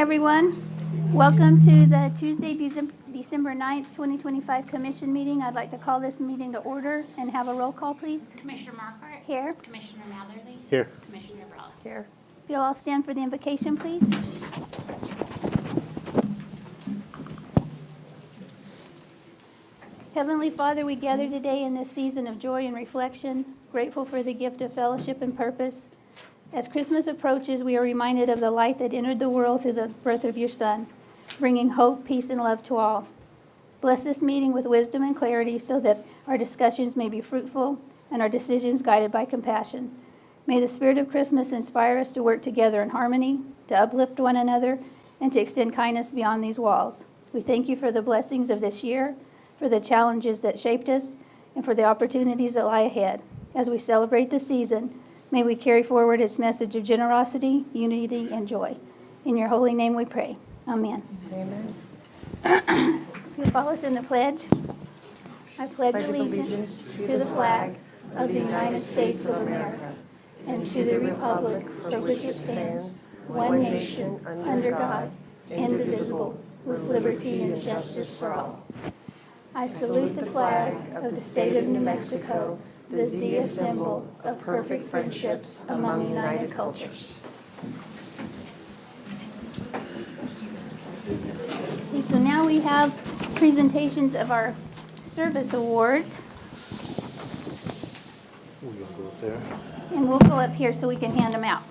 Everyone, welcome to the Tuesday, December 9th, 2025 Commission meeting. I'd like to call this meeting to order and have a roll call, please. Commissioner Marquardt. Here. Commissioner Matherly. Here. Commissioner Brawley. Here. If you'll all stand for the invocation, please. Heavenly Father, we gather today in this season of joy and reflection, grateful for the gift of fellowship and purpose. As Christmas approaches, we are reminded of the light that entered the world through the birth of your Son, bringing hope, peace, and love to all. Bless this meeting with wisdom and clarity so that our discussions may be fruitful and our decisions guided by compassion. May the spirit of Christmas inspire us to work together in harmony, to uplift one another, and to extend kindness beyond these walls. We thank you for the blessings of this year, for the challenges that shaped us, and for the opportunities that lie ahead. As we celebrate the season, may we carry forward its message of generosity, unity, and joy. In your holy name we pray. Amen. Amen. If you'll follow us in the pledge. I pledge allegiance to the flag of the United States of America and to the republic for which it stands, one nation, under God, indivisible, with liberty and justice for all. I salute the flag of the state of New Mexico, the Zia symbol of perfect friendships among united cultures. Okay, so now we have presentations of our service awards, We're gonna go up there. and we'll go up here so we can hand them out.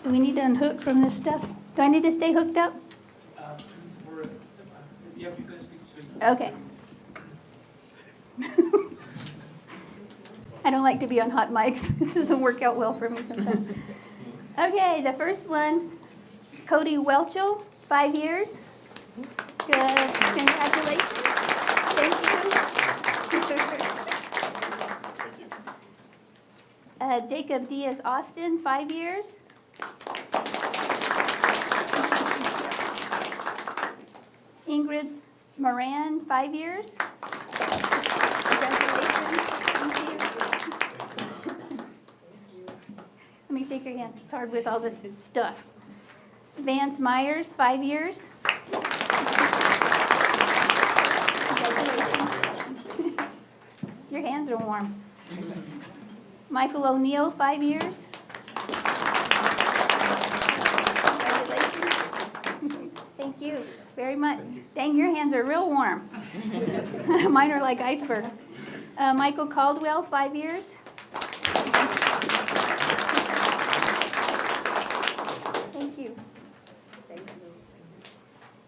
Do we need to unhook from this stuff? Do I need to stay hooked up? You have to go speak to Okay. I don't like to be on hot mics. This doesn't work out well for me sometimes. Okay, the first one, Cody Welchel, 5 years. Good. Congratulations. Thank you. Jacob Diaz Austin, 5 years. Ingrid Moran, 5 years. Congratulations. Thank you. Let me shake your hand. It's hard with all this stuff. Vance Myers, 5 years. Congratulations. Your hands are warm. Michael O'Neill, 5 years. Congratulations. Thank you very much. Dang, your hands are real warm. Mine are like icebergs. Michael Caldwell, 5 years. Thank you.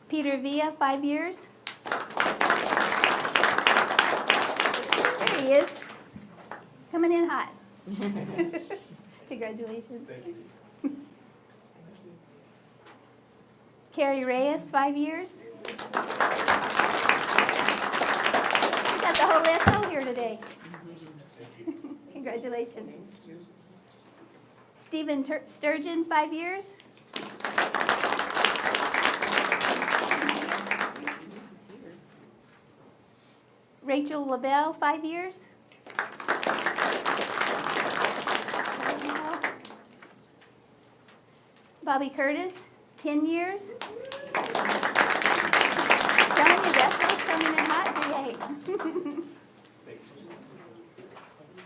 Peter Villa, 5 years. There he is. Coming in hot. Congratulations. Thank you. Carrie Reyes, 5 years. We got the whole SO here today. Congratulations. Stephen Sturgeon, 5 years. Rachel LaBelle, 5 years. Bobby Curtis, 10 years. Telling you, that so's coming in hot today.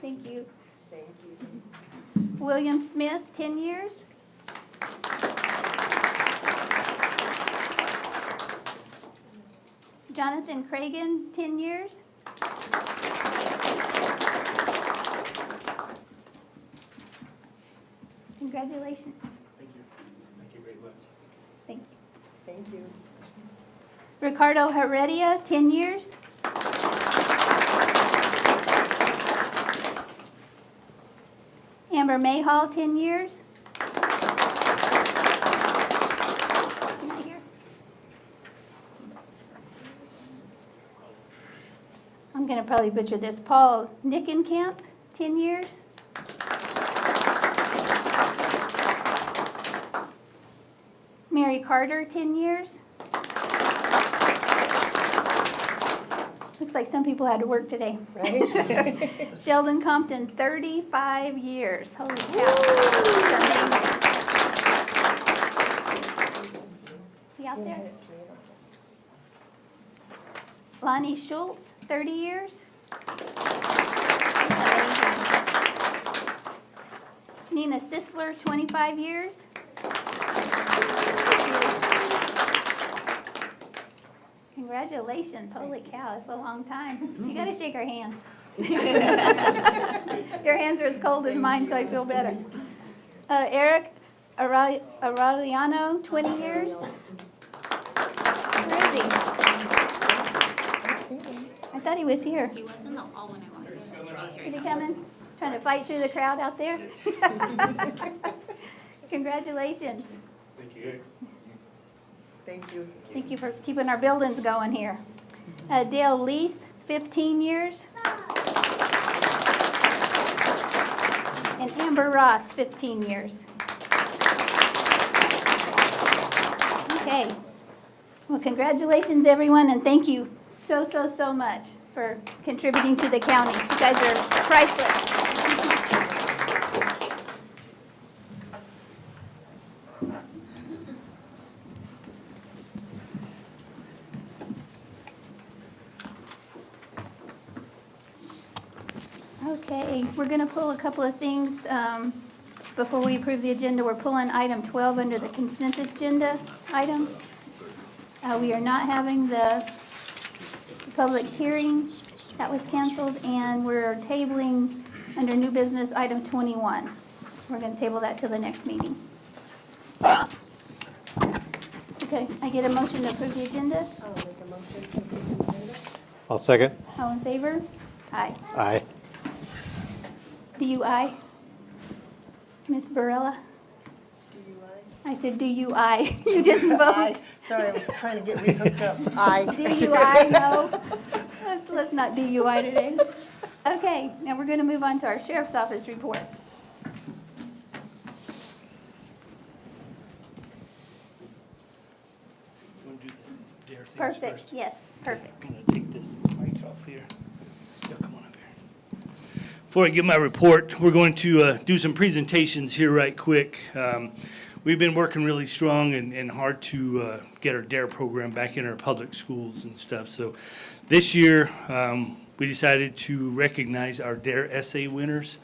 Thank you. William Smith, 10 years. Jonathan Cragen, 10 years. Congratulations. Thank you. Thank you very much. Thank you. Thank you. Ricardo Heredia, 10 years. Amber Mayhall, 10 years. Right here. I'm going to probably butcher this. Paul Nickenkamp, 10 years. Mary Carter, 10 years. Looks like some people had to work today. Right? Sheldon Compton, 35 years. Holy cow. out there? Lonnie Schultz, 30 years. Nina Sisler, 25 years. Congratulations, holy cow, that's a long time. You gotta shake our hands. Your hands are as cold as mine, so I feel better. Eric Aureliano, 20 years. Where is he? I thought he was here. He was in the hall when I walked in. Is he coming? Trying to fight through the crowd out there? Congratulations. Thank you. Thank you. Thank you for keeping our buildings going here. Dale Leith, 15 years. And Amber Ross, 15 years. Okay. Well, congratulations, everyone, and thank you so much for contributing to the county. You guys are priceless. Okay, we're going to pull a couple of things before we approve the agenda. We're pulling item 12 under the consent agenda item. We are not having the public hearing. That was canceled, and we're tabling under new business item 21. We're going to table that till the next meeting. Okay, I get a motion to approve the agenda? I'll make a motion to approve the agenda. I'll second. All in favor? Aye. Aye. Do you aye? Ms. Barella? DUI? I said, do you aye? You didn't Aye. vote. Sorry, I was trying to get rehooked up. Aye. DUI, no. Let's not DUI today. Okay, now we're going to move on to our sheriff's office report. You want to do the dare things Perfect, first? yes, perfect. I'm going to take this mic off here. Yeah, come on up here. Before I give my report, we're going to do some presentations here right quick. We've been working really strong and hard to get our DARE program back in our public schools and stuff. So this year, we decided to recognize our DARE essay winners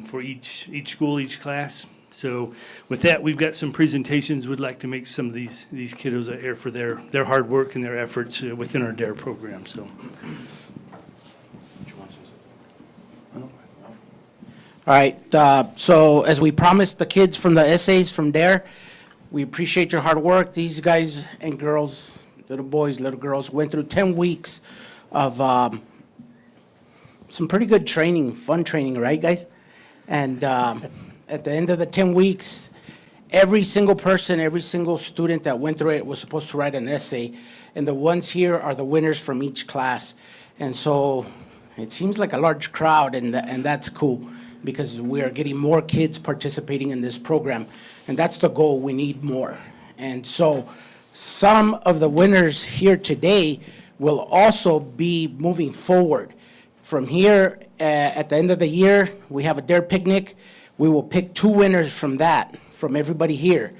for each school, each class. So with that, we've got some presentations. We'd like to make some of these kiddos air for their hard work and their efforts within our DARE program. So. All right, so as we promised the kids from the essays from DARE, we appreciate your hard work. These guys and girls, little boys, little girls, went through 10 weeks of some pretty good training, fun training, right, guys? And at the end of the 10 weeks, every single person, every single student that went through it was supposed to write an essay. And the ones here are the winners from each class. And so it seems like a large crowd, and that's cool, because we are getting more kids participating in this program. And that's the goal, we need more. And so some of the winners here today will also be moving forward. From here, at the end of the year, we have a DARE picnic. We will pick 2 winners from that, from everybody here,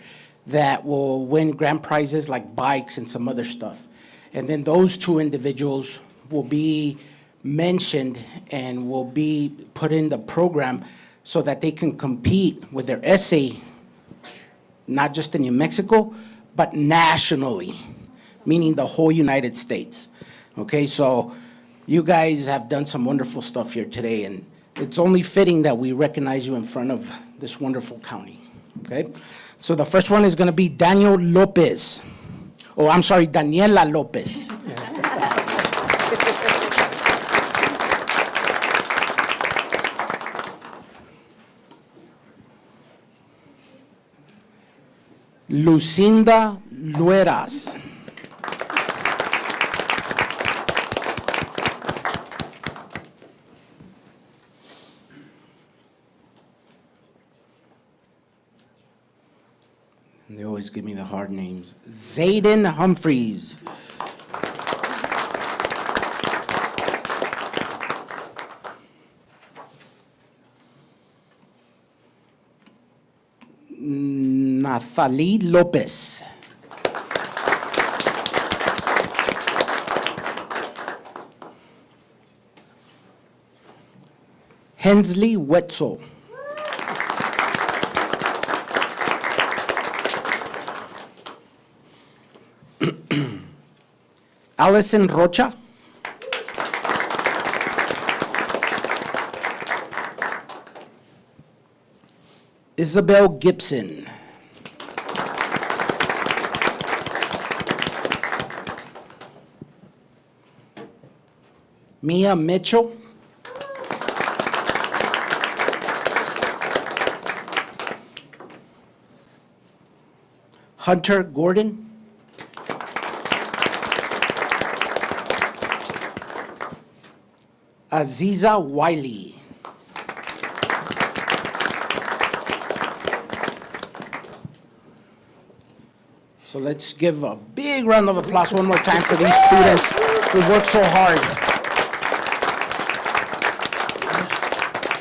that will win grand prizes like bikes and some other stuff. And then those 2 individuals will be mentioned and will be put in the program so that they can compete with their essay, not just in New Mexico, but nationally, meaning the whole United States. Okay, so you guys have done some wonderful stuff here today, and it's only fitting that we recognize you in front of this wonderful county. Okay, so the first one is going to be Daniel Lopez. Oh, I'm sorry, Daniela Lopez. Lucinda Lueras. And they always give me the hard names. Zayden Humphreys. Nathalie Lopez. Hensley Wetzel. Allison Rocha. Isabel Gibson. Mia Mitchell. Hunter Gordon. Aziza Wiley. So let's give a big round of applause one more time for these students who worked so hard.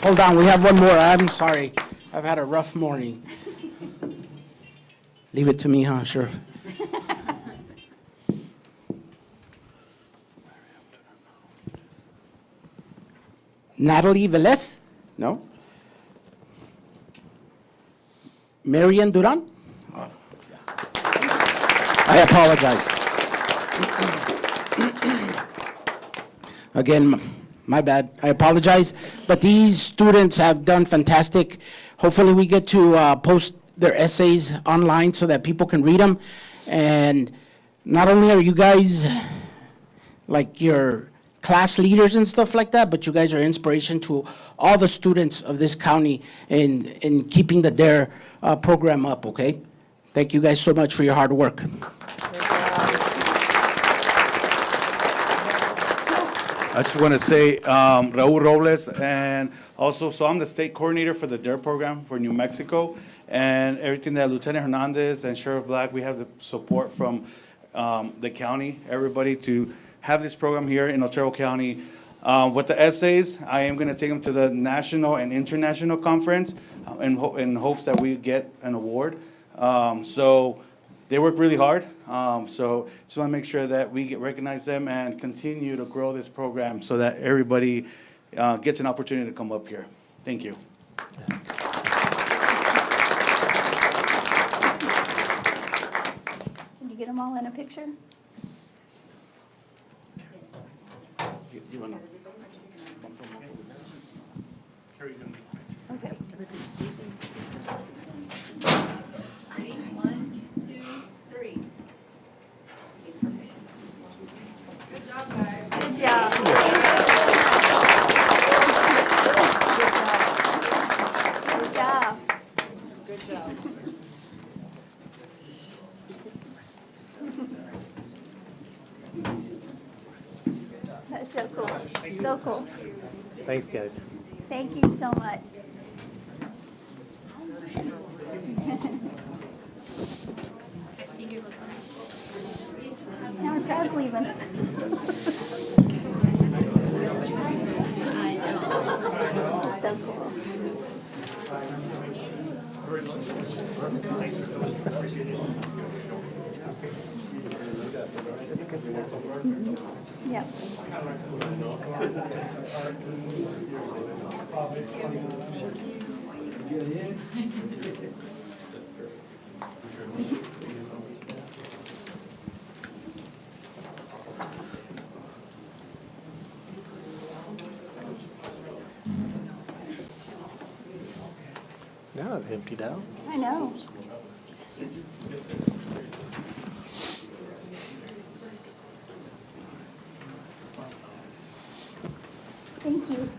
Hold on, we have one more. I'm sorry. I've had a rough morning. Leave it to me, huh, Sheriff? Natalie Velez? No? Marian Duran? Oh, yeah. I apologize. Again, my bad. I apologize. But these students have done fantastic. Hopefully, we get to post their essays online so that people can read them. And not only are you guys like your class leaders and stuff like that, but you guys are inspiration to all the students of this county in keeping the DARE program up, okay? Thank you guys so much for your hard work. I just want to say, Raul Robles, and also, so I'm the state coordinator for the DARE program for New Mexico, and everything that Lieutenant Hernandez and Sheriff Black, we have the support from the county, everybody, to have this program here in Otero County. With the essays, I am going to take them to the national and international conference in hopes that we get an award. So they work really hard. So just want to make sure that we recognize them and continue to grow this program so that everybody gets an opportunity to come up here. Thank you. Can you get them all in a picture? Okay. Ready? 1, 2, 3. Good job, guys. Good job. Good job. Good job. That's so cool. So cool. Thanks, guys. Thank you so much. Now our crowd's leaving. This is so cool. Yep. Now it emptied out. I know. Thank you.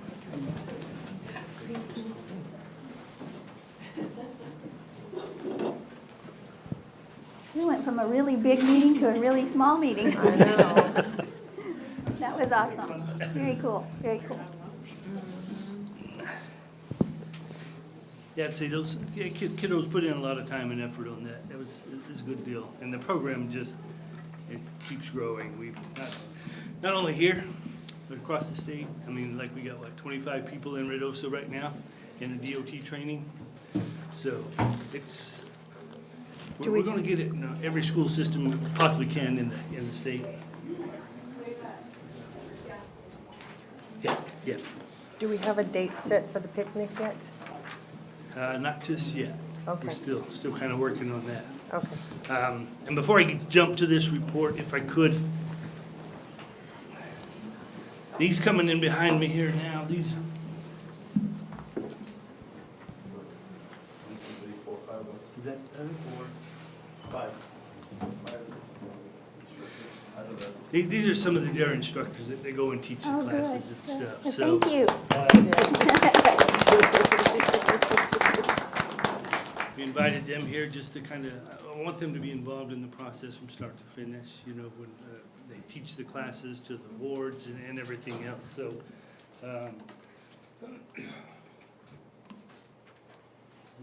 We went from a really big meeting to a really small meeting. I know. That was awesome. Very cool, very cool. Yeah, I'd say those kiddos put in a lot of time and effort on that. It's a good deal. And the program just, it keeps growing. We've not only here, but across the state. I mean, like we got, 25 people in Reynosa right now in the DOT training. So it's, we're going to get it in every school system we possibly can in the state. Yeah, yeah. Do we have a date set for the picnic yet? Not just yet. Okay. We're still kind of working on that. Okay. And before I jump to this report, if I could, these coming in behind me here now, these are. Is that These are some of the DARE instructors that they go and teach the Oh, good. classes and stuff. Well, So, thank you. we invited them here just to kind of, I want them to be involved in the process from start to finish, you know, when they teach the classes to the boards and everything else, so.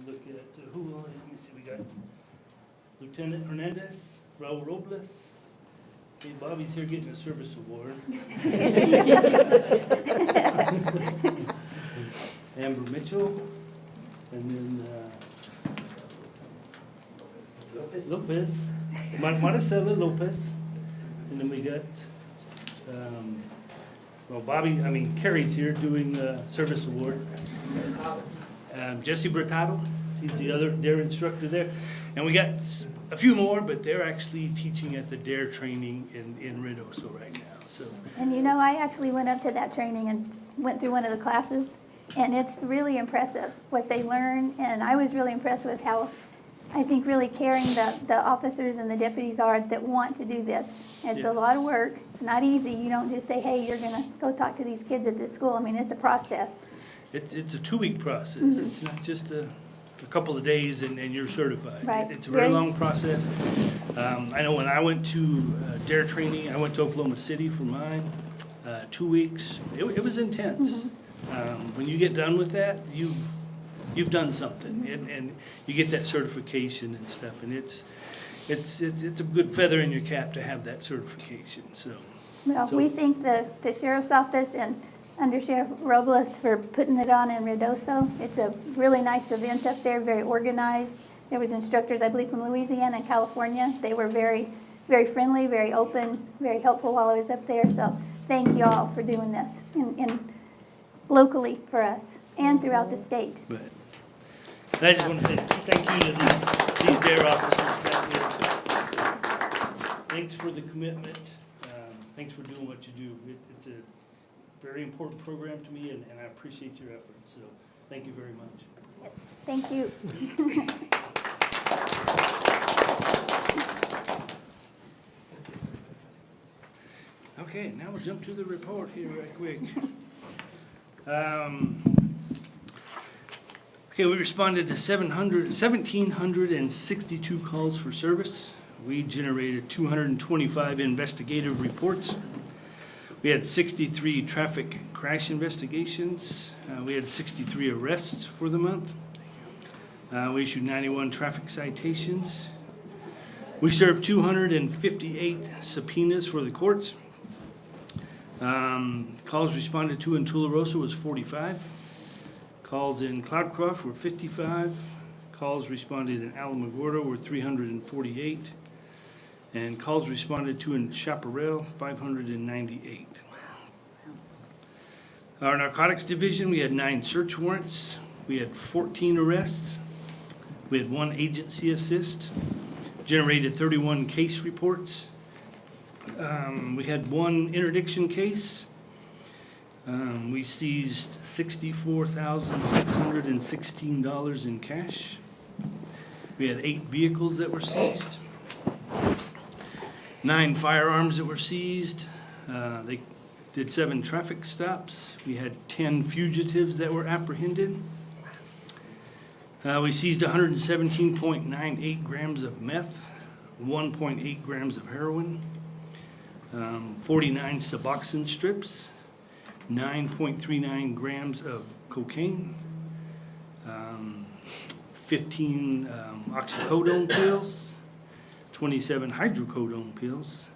Look at, who, let me see, we got Lieutenant Hernandez, Raul Robles. Hey, Bobby's here getting a service award. Amber Mitchell, and then Lopez, Maricela Lopez, and then we got, Carrie's here doing the service award. Jesse Bertado, he's the other DARE instructor there. And we got a few more, but they're actually teaching at the DARE training in Ruidoso right now, so. And you know, I actually went up to that training and went through one of the classes, and it's really impressive what they learn. And I was really impressed with how, I think, really caring the officers and the deputies are that want to do this. It's a lot of work. It's not easy. You don't just say, hey, you're gonna go talk to these kids at this school. I mean, it's a process. It's a 2-week process. It's not just a couple of days and you're certified. Right. It's a very Very- long process. I know when I went to DARE training, I went to Oklahoma City for mine, 2 weeks. It was intense. When you get done with that, you've done something, and you get that certification and stuff, and it's a good feather in your cap to have that certification, so. Well, So- we thank the sheriff's office and Under Sheriff Robles for putting it on in Ruidoso. It's a really nice event up there, very organized. There was instructors, I believe, from Louisiana and California. They were very, very friendly, very open, very helpful while I was up there. So thank you all for doing this in locally for us and throughout the state. But and I just want to say thank you to these DARE officers. Thanks for the commitment. Thanks for doing what you do. It's a very important program to me, and I appreciate your efforts. So thank you very much. Yes, thank you. Okay, now we'll jump to the report here right quick. Okay, we responded to 1,762 calls for service. We generated 225 investigative reports. We had 63 traffic crash investigations. We had 63 arrests for the month. We issued 91 traffic citations. We served 258 subpoenas for the courts. Calls responded to in Tularosa was 45. Calls in Cloudcroft were 55. Calls responded in Alamogordo were 348. And calls responded to in Chaparral, 598. Our narcotics division, we had 9 search warrants. We had 14 arrests. We had 1 agency assist. Generated 31 case reports. We had 1 interdiction case. We seized $64,616 in cash. We had 8 vehicles that were seized. 9 firearms that were seized. They did 7 traffic stops. We had 10 fugitives that were apprehended. We seized 117.98 grams of meth, 1.8 grams of heroin, 49 Suboxone strips, 9.39 grams of cocaine, 15 oxycodone pills, 27 hydrocodone pills,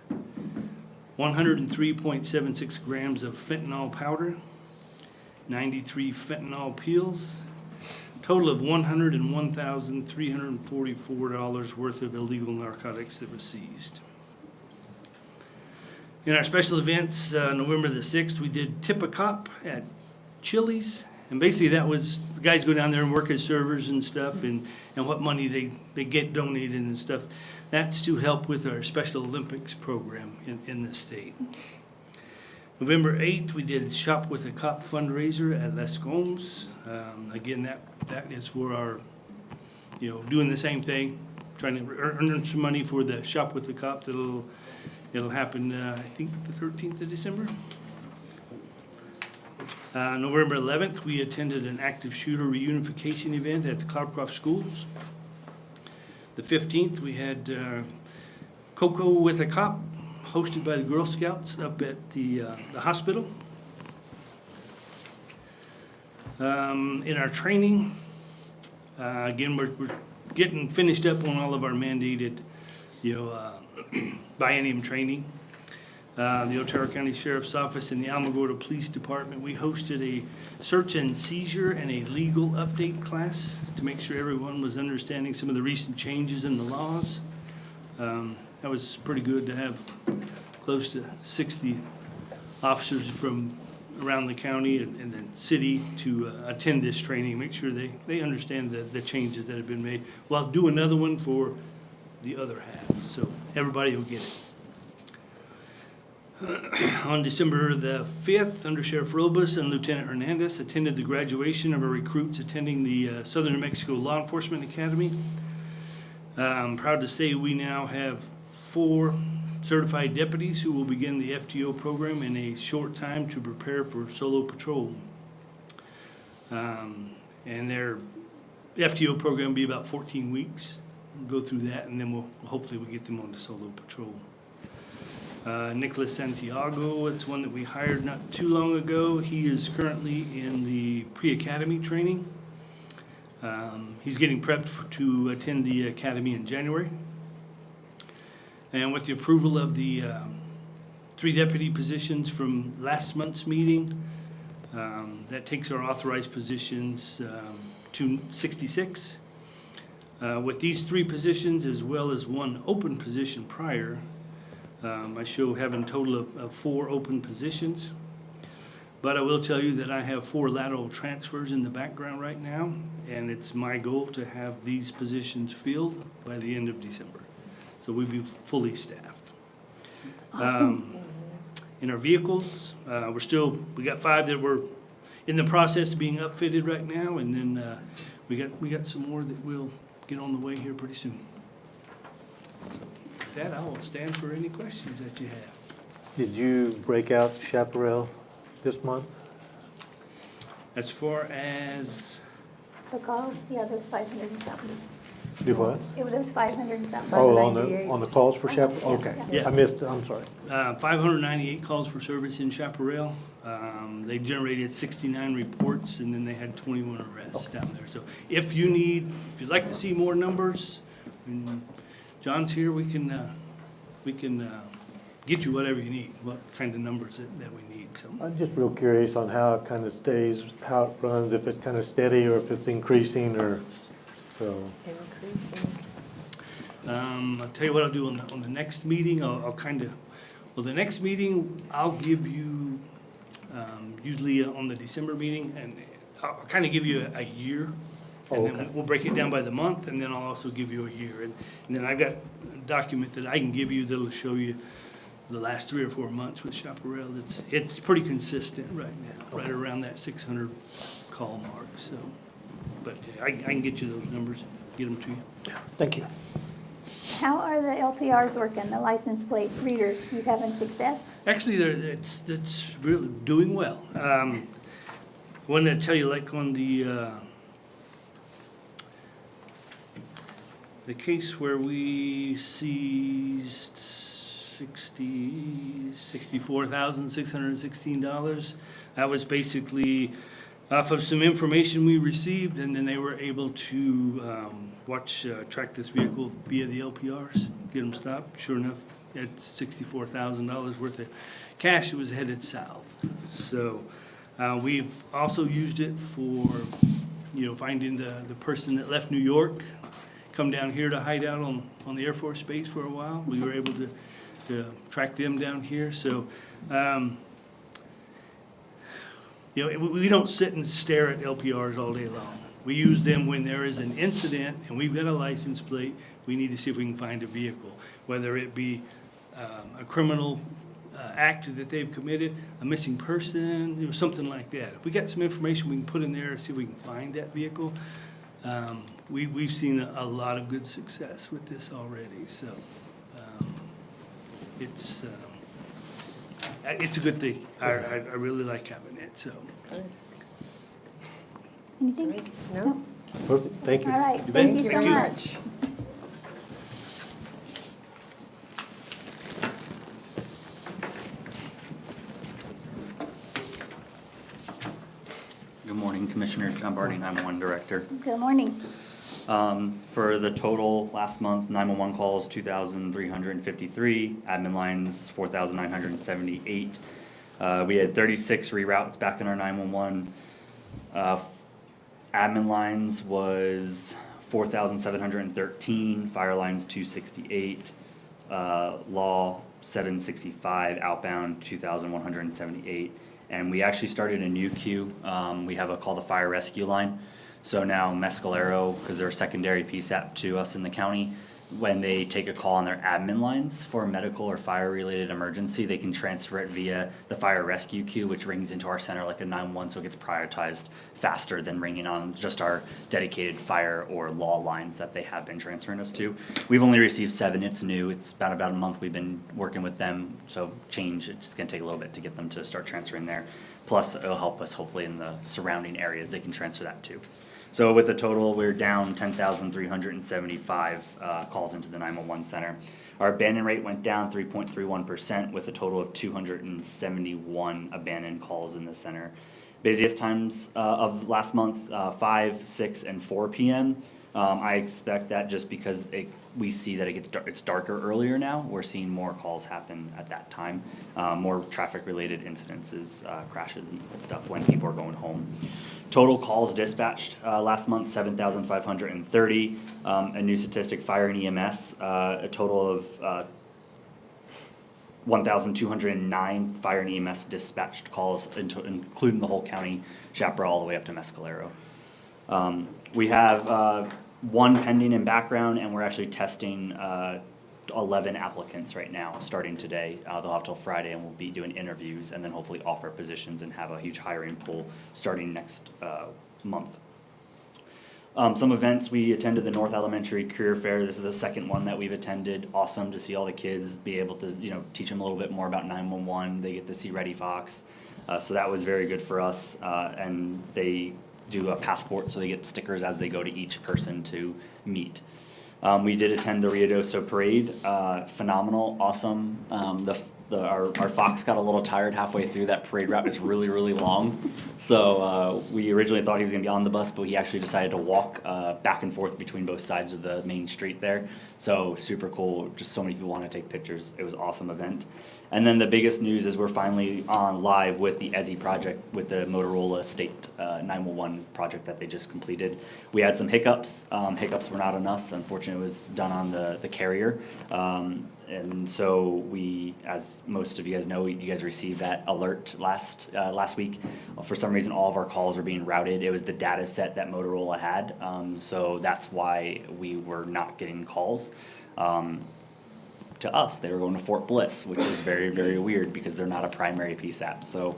103.76 grams of fentanyl powder, 93 fentanyl pills, total of $101,344 worth of illegal narcotics that were seized. In our special events, November the 6th, we did Tip a Cop at Chili's. And basically that was, the guys go down there and work as servers and stuff, and what money they get donated and stuff. That's to help with our Special Olympics program in the state. November 8th, we did Shop with a Cop fundraiser at Les Combs. Again, that is for our, doing the same thing, trying to earn some money for the Shop with the Cop. It'll happen, I think, the 13th of December. November 11th, we attended an active shooter reunification event at the Cloudcroft Schools. The 15th, we had Cocoa with a Cop, hosted by the Girl Scouts up at the hospital. In our training, again, we're getting finished up on all of our mandated, biennium training. The Otero County Sheriff's Office and the Alamogordo Police Department, we hosted a search and seizure and a legal update class to make sure everyone was understanding some of the recent changes in the laws. That was pretty good to have close to 60 officers from around the county and the city to attend this training, make sure they understand the changes that have been made, while do another one for the other half, so everybody will get it. On December the 5th, Under Sheriff Robus and Lieutenant Hernandez attended the graduation of our recruits attending the Southern New Mexico Law Enforcement Academy. I'm proud to say we now have 4 certified deputies who will begin the FTO program in a short time to prepare for solo patrol. And their FTO program will be about 14 weeks. We'll go through that, and then hopefully we'll get them on the solo patrol. Nicholas Santiago, it's one that we hired not too long ago. He is currently in the pre-academy training. He's getting prepped to attend the academy in January. And with the approval of the 3 deputy positions from last month's meeting, that takes our authorized positions to 66. With these 3 positions, as well as 1 open position prior, I show having a total of 4 open positions. But I will tell you that I have 4 lateral transfers in the background right now, and it's my goal to have these positions filled by the end of December. So we'll be fully staffed. Awesome. In our vehicles, we got 5 that were in the process of being upfitted right now, and then we got some more that will get on the way here pretty soon. So with that, I will stand for any questions that you have. Did you break out Chaparral this month? As far as, The calls, yeah, there's 500 and something. Do what? There's 500 and something. Oh, 598. on the calls for Chaparral? Okay. Yeah. I missed, I'm sorry. 598 calls for service in Chaparral. They generated 69 reports, and then they had 21 arrests down there. So if you'd like to see more numbers, when John's here, we can get you whatever you need, what kind of numbers that we need, so. I'm just real curious on how it kind of stays, how it runs, if it's kind of steady or if it's increasing or so. Increasing. I'll tell you what I'll do on the next meeting, the next meeting, I'll give you, usually on the December meeting, and I'll kind of give you a year. And Okay. then we'll break it down by the month, and then I'll also give you a year. And then I've got a document that I can give you that'll show you the last 3 or 4 months with Chaparral. It's pretty consistent right now, right around that 600 call mark, so. But I can get you those numbers, get them to you. Thank you. How are the LPRs working, the license plate readers? He's having success? Actually, it's really doing well. I wanted to tell you, like on the case where we seized $64,616, that was basically off of some information we received, and then they were able to track this vehicle via the LPRs, get them stopped. Sure enough, it's $64,000 worth of cash that was headed south. So we've also used it for, finding the person that left New York, come down here to hide out on the Air Force Base for a while. We were able to track them down here. So You know, we don't sit and stare at LPRs all day long. We use them when there is an incident and we've got a license plate, we need to see if we can find a vehicle, whether it be a criminal act that they've committed, a missing person, you know, something like that. If we got some information we can put in there, see if we can find that vehicle. We've seen a lot of good success with this already, so it's a good thing. I really like having it, so. Anything? Great. No? Perfect, thank you. All right, You bet. thank you so Thank you. much. Good morning, Commissioners. John Barty, 911 Director. Good morning. For the total last month, 911 calls, 2,353, admin lines, 4,978. We had 36 reroutes back in our 911. Admin lines was 4,713, fire lines 268, law 765, outbound 2,178. And we actually started a new queue. We have a called the fire rescue line. So now Mescalero, because they're a secondary PSAP to us in the county, when they take a call on their admin lines for a medical or fire-related emergency, they can transfer it via the fire rescue queue, which rings into our center like a 911, so it gets prioritized faster than ringing on just our dedicated fire or law lines that they have been transferring us to. We've only received 7. It's new. It's about a month we've been working with them, so change, it's gonna take a little bit to get them to start transferring there. Plus, it'll help us hopefully in the surrounding areas, they can transfer that too. So with the total, we're down 10,375 calls into the 911 center. Our abandon rate went down 3.31% with a total of 271 abandoned calls in the center. Busiest times of last month, 5, 6, and 4 p.m. I expect that just because we see that it's darker earlier now, we're seeing more calls happen at that time. More traffic-related incidences, crashes and stuff when people are going home. Total calls dispatched last month, 7,530. A new statistic, fire and EMS, a total of 1,209 fire and EMS dispatched calls, including the whole county, Chaparral all the way up to Mescalero. We have 1 pending in background, and we're actually testing 11 applicants right now, starting today. They'll have till Friday, and we'll be doing interviews, and then hopefully offer positions and have a huge hiring pool starting next month. Some events, we attended the North Elementary Career Fair. This is the 2nd one that we've attended. Awesome to see all the kids be able to, you know, teach them a little bit more about 911. They get to see Ready Fox. So that was very good for us. And they do a passport, so they get stickers as they go to each person to meet. We did attend the Ruidoso Parade. Phenomenal, awesome. Our Fox got a little tired halfway through that parade route. It's really, really long. So we originally thought he was gonna be on the bus, but he actually decided to walk back and forth between both sides of the main street there. So super cool, just so many people want to take pictures. It was an awesome event. And then the biggest news is we're finally on live with the ESI project with the Motorola State 911 project that they just completed. We had some hiccups. Hiccups were not on us. Unfortunately, it was done on the carrier. And so we, as most of you guys know, you guys received that alert last week. For some reason, all of our calls were being routed. It was the data set that Motorola had. So that's why we were not getting calls. To us, they were going to Fort Bliss, which is very, very weird because they're not a primary PSAP. So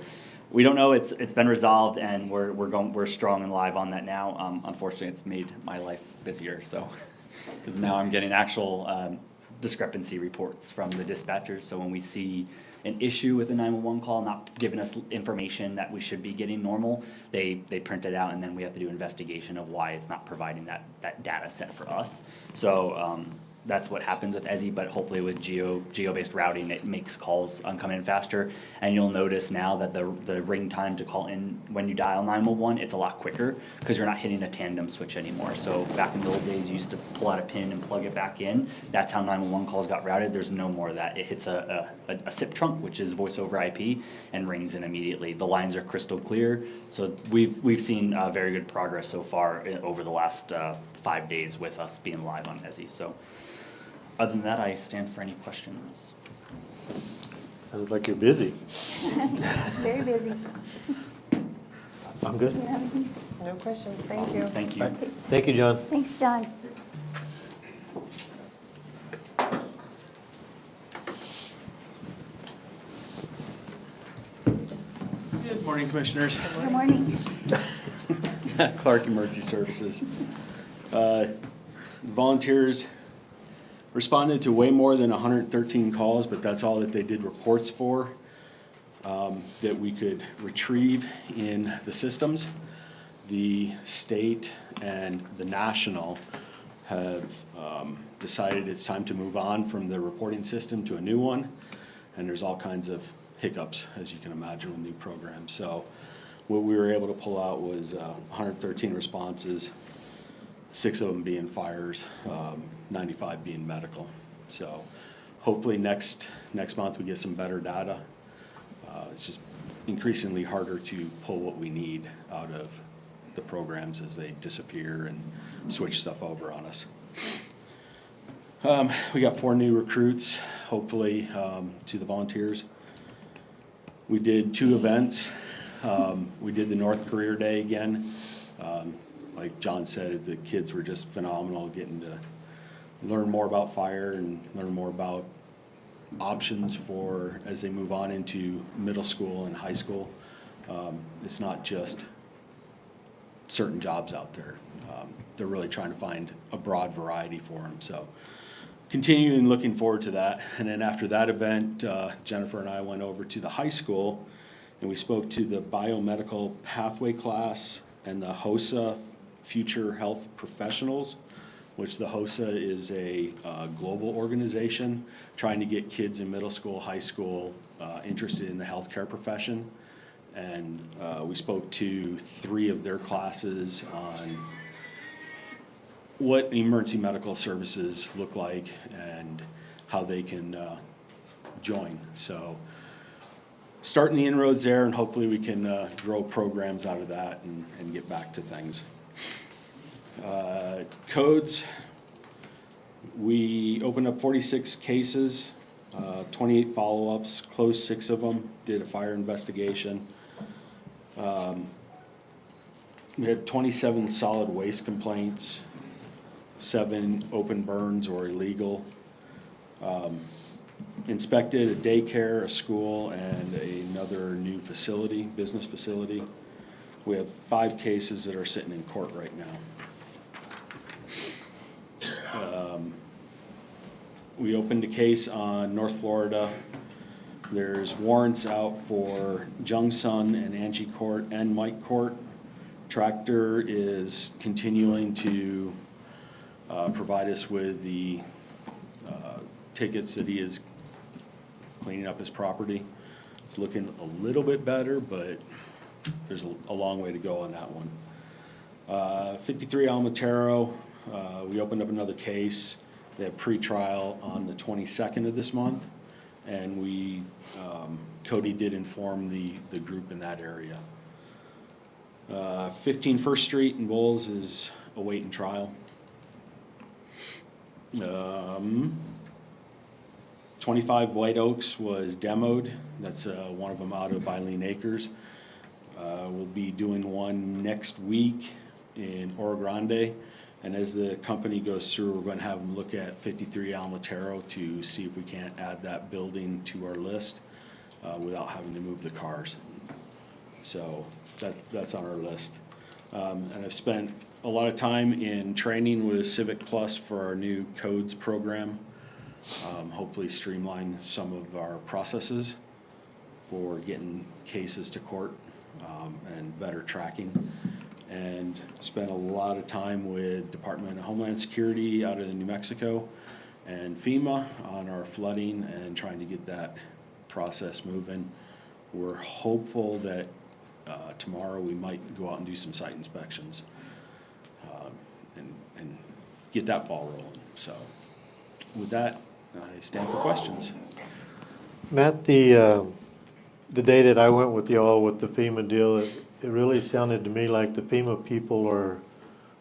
we don't know. It's been resolved, and we're strong and live on that now. Unfortunately, it's made my life busier. So because now I'm getting actual discrepancy reports from the dispatchers. So when we see an issue with a 911 call not giving us information that we should be getting normal, they print it out, and then we have to do investigation of why it's not providing that data set for us. So that's what happens with ESI, but hopefully with geo-based routing, it makes calls come in faster. And you'll notice now that the ring time to call in when you dial 911, it's a lot quicker because you're not hitting a tandem switch anymore. So back in the old days, you used to pull out a pin and plug it back in. That's how 911 calls got routed. There's no more of that. It hits a SIP trunk, which is voice over IP, and rings in immediately. The lines are crystal clear. So we've seen very good progress so far over the last 5 days with us being live on ESI. So other than that, I stand for any questions. Sounds like you're busy. Very busy. I'm good. You have anything? No questions, thank Awesome. you. Thank you. Thank you, John. Thanks, John. Good morning, Commissioners. Good morning. Clark Emergency Services. Volunteers responded to way more than 113 calls, but that's all that they did reports for, that we could retrieve in the systems. The state and the national have decided it's time to move on from the reporting system to a new one, and there's all kinds of hiccups, as you can imagine, with new programs. So what we were able to pull out was 113 responses, 6 of them being fires, 95 being medical. So hopefully next month we get some better data. It's just increasingly harder to pull what we need out of the programs as they disappear and switch stuff over on us. We got 4 new recruits, hopefully, to the volunteers. We did 2 events. We did the North Career Day again. Like John said, the kids were just phenomenal, getting to learn more about fire and learn more about options for as they move on into middle school and high school. It's not just certain jobs out there. They're really trying to find a broad variety for them. So continuing looking forward to that. And then after that event, Jennifer and I went over to the high school and we spoke to the biomedical pathway class and the HOSA Future Health Professionals, which the HOSA is a global organization trying to get kids in middle school, high school interested in the healthcare profession. And we spoke to 3 of their classes on what emergency medical services look like and how they can join. So starting the inroads there, and hopefully we can grow programs out of that and get back to things. Codes, we opened up 46 cases, 28 follow-ups, closed 6 of them, did a fire investigation. We had 27 solid waste complaints, 7 open burns or illegal. Inspected a daycare, a school, and another new facility, business facility. We have 5 cases that are sitting in court right now. We opened a case on North Florida. There's warrants out for Jung Sun and Angie Court and Mike Court. Tractor is continuing to provide us with the tickets that he is cleaning up his property. It's looking a little bit better, but there's a long way to go on that one. 53 Almatero, we opened up another case. They have pre-trial on the 22nd of this month, and we, Cody did inform the group in that area. 15 First Street in Bowles is awaiting trial. 25 White Oaks was demoed. That's one of them out of Eileen Acres. We'll be doing one next week in Oro Grande. And as the company goes through, we're going to have them look at 53 Almatero to see if we can't add that building to our list without having to move the cars. So that's on our list. And I've spent a lot of time in training with Civic Plus for our new codes program. Hopefully streamline some of our processes for getting cases to court and better tracking. And spent a lot of time with Department of Homeland Security out of New Mexico and FEMA on our flooding and trying to get that process moving. We're hopeful that tomorrow we might go out and do some site inspections and get that ball rolling. So with that, I stand for questions. Matt, the day that I went with y'all with the FEMA deal, it really sounded to me like the FEMA people are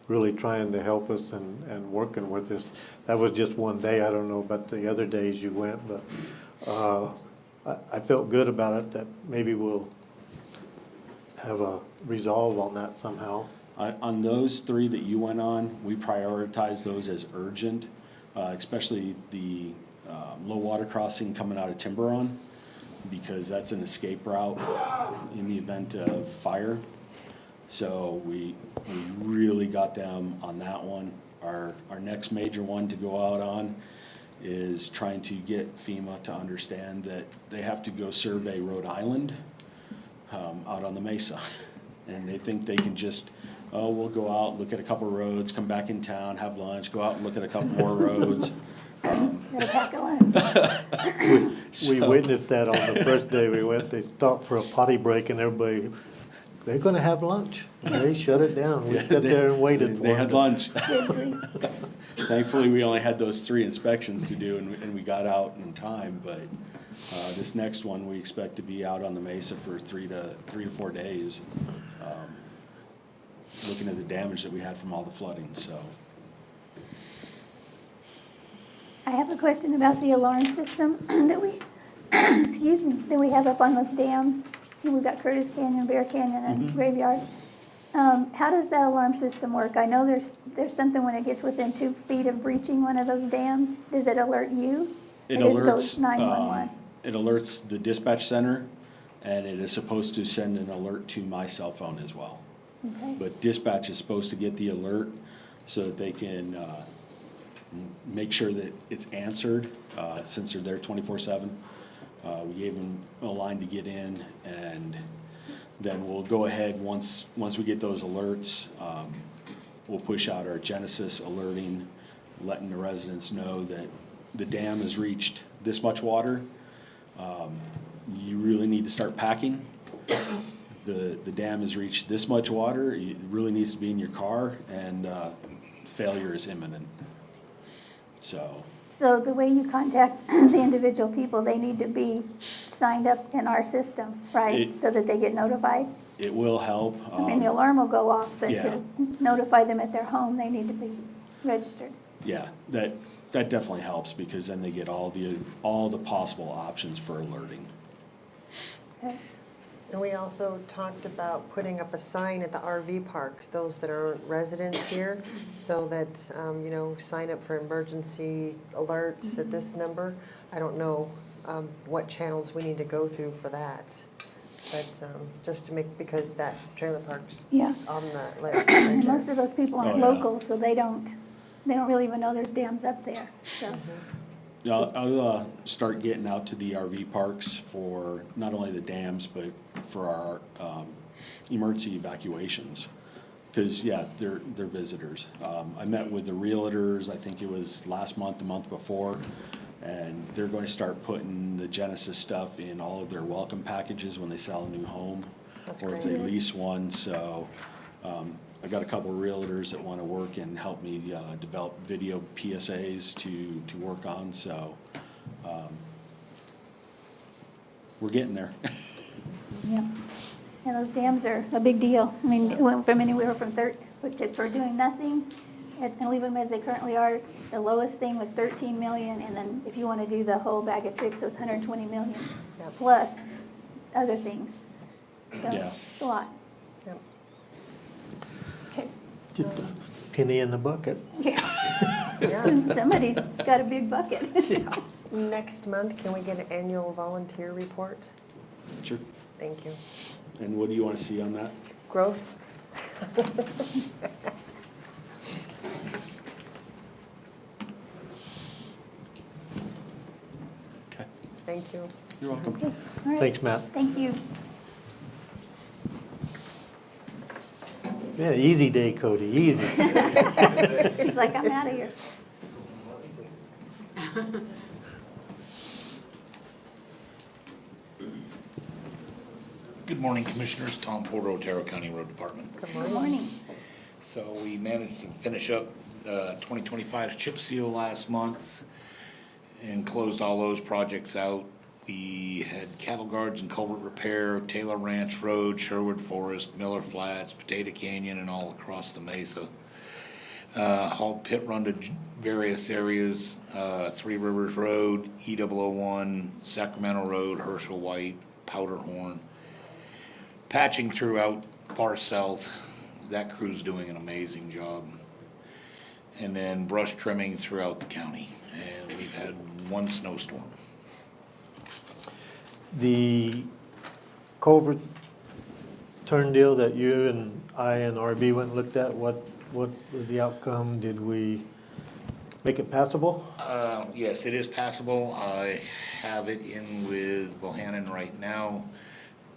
really trying to help us and working with us. That was just one day. I don't know about the other days you went, but I felt good about it, that maybe we'll have a resolve on that somehow. On those three that you went on, we prioritize those as urgent, especially the low water crossing coming out of Tiburon, because that's an escape route in the event of fire. So we really got them on that one. Our next major one to go out on is trying to get FEMA to understand that they have to go survey Rhode Island out on the mesa. And they think they can just, oh, we'll go out, look at a couple roads, come back in town, have lunch, go out and look at a couple more roads. Gotta pack a lunch. We witnessed that on the first day we went. They stopped for a potty break and everybody, they're gonna have lunch. And they shut it down. We sat there and waited for them. They had lunch. Thankfully, we only had those 3 inspections to do, and we got out in time, but this next one, we expect to be out on the mesa for 3 to 4 days, looking at the damage that we had from all the flooding, so. I have a question about the alarm system that we, excuse me, that we have up on those dams. We've got Curtis Canyon, Bear Canyon, and Graveyard. How does that alarm system work? I know there's something when it gets within 2 feet of breaching one of those dams. Does it alert you? It Or does alerts, it go 911? it alerts the dispatch center, and it is supposed to send an alert to my cell phone as well. Okay. But dispatch is supposed to get the alert so that they can make sure that it's answered, since they're there 24/7. We gave them a line to get in, and then we'll go ahead, once we get those alerts, we'll push out our Genesis alerting, letting the residents know that the dam has reached this much water. You really need to start packing. The dam has reached this much water, it really needs to be in your car, and failure is imminent. So the way you contact the individual people, they need to be signed up in our system, right? So that they get notified? It will help. I mean, the alarm will go off, but yeah. to notify them at their home, they need to be registered. Yeah, that definitely helps, because then they get all the possible options for alerting. Okay. And we also talked about putting up a sign at the RV park, those that are residents here, so that, sign up for emergency alerts at this number. I don't know what channels we need to go through for that, but just to make, because that trailer park's Yeah. on the list. And most of those people aren't Oh, yeah. local, so they don't really even know there's dams up there, so. Yeah, I'll start getting out to the RV parks for not only the dams, but for our emergency evacuations. Because, yeah, they're visitors. I met with the realtors, I think it was last month, the month before, and they're going to start putting the Genesis stuff in all of their welcome packages when they sell a new home. That's Or if great. they lease one, so I got a couple of realtors that want to work and help me develop video PSAs to work on, so we're getting there. Yeah. Yeah, those dams are a big deal. I mean, it went from anywhere from for doing nothing and leave them as they currently are. The lowest thing was 13 million, and then if you want to do the whole bag of tricks, it was 120 million, Yep. plus other things. So, Yeah. it's a lot. Yep. Okay. Just a penny in the bucket. Yeah. Yeah. Somebody's got a big bucket. Next month, can we get an annual volunteer report? Sure. Thank you. And what do you want to see on that? Growth? Okay. Thank you. You're welcome. Okay, all right. Thanks, Matt. Thank you. Yeah, easy day, Cody, easy. He's like, I'm out of here. Good morning, Commissioners. Tom Porter, Otero County Road Department. Good Good morning. morning. So we managed to finish up 2025's chip seal last month and closed all those projects out. We had cattle guards and culvert repair, Taylor Ranch Road, Sherwood Forest, Miller Flats, Potato Canyon, and all across the mesa. Hauled pit run to various areas, Three Rivers Road, E001, Sacramento Road, Herschel White, Powderhorn. Patching throughout far south, that crew's doing an amazing job. And then brush trimming throughout the county, and we've had one snowstorm. The culvert turn deal that you and I and RB went and looked at, what was the outcome? Did we make it passable? Yes, it is passable. I have it in with Bohannon right now,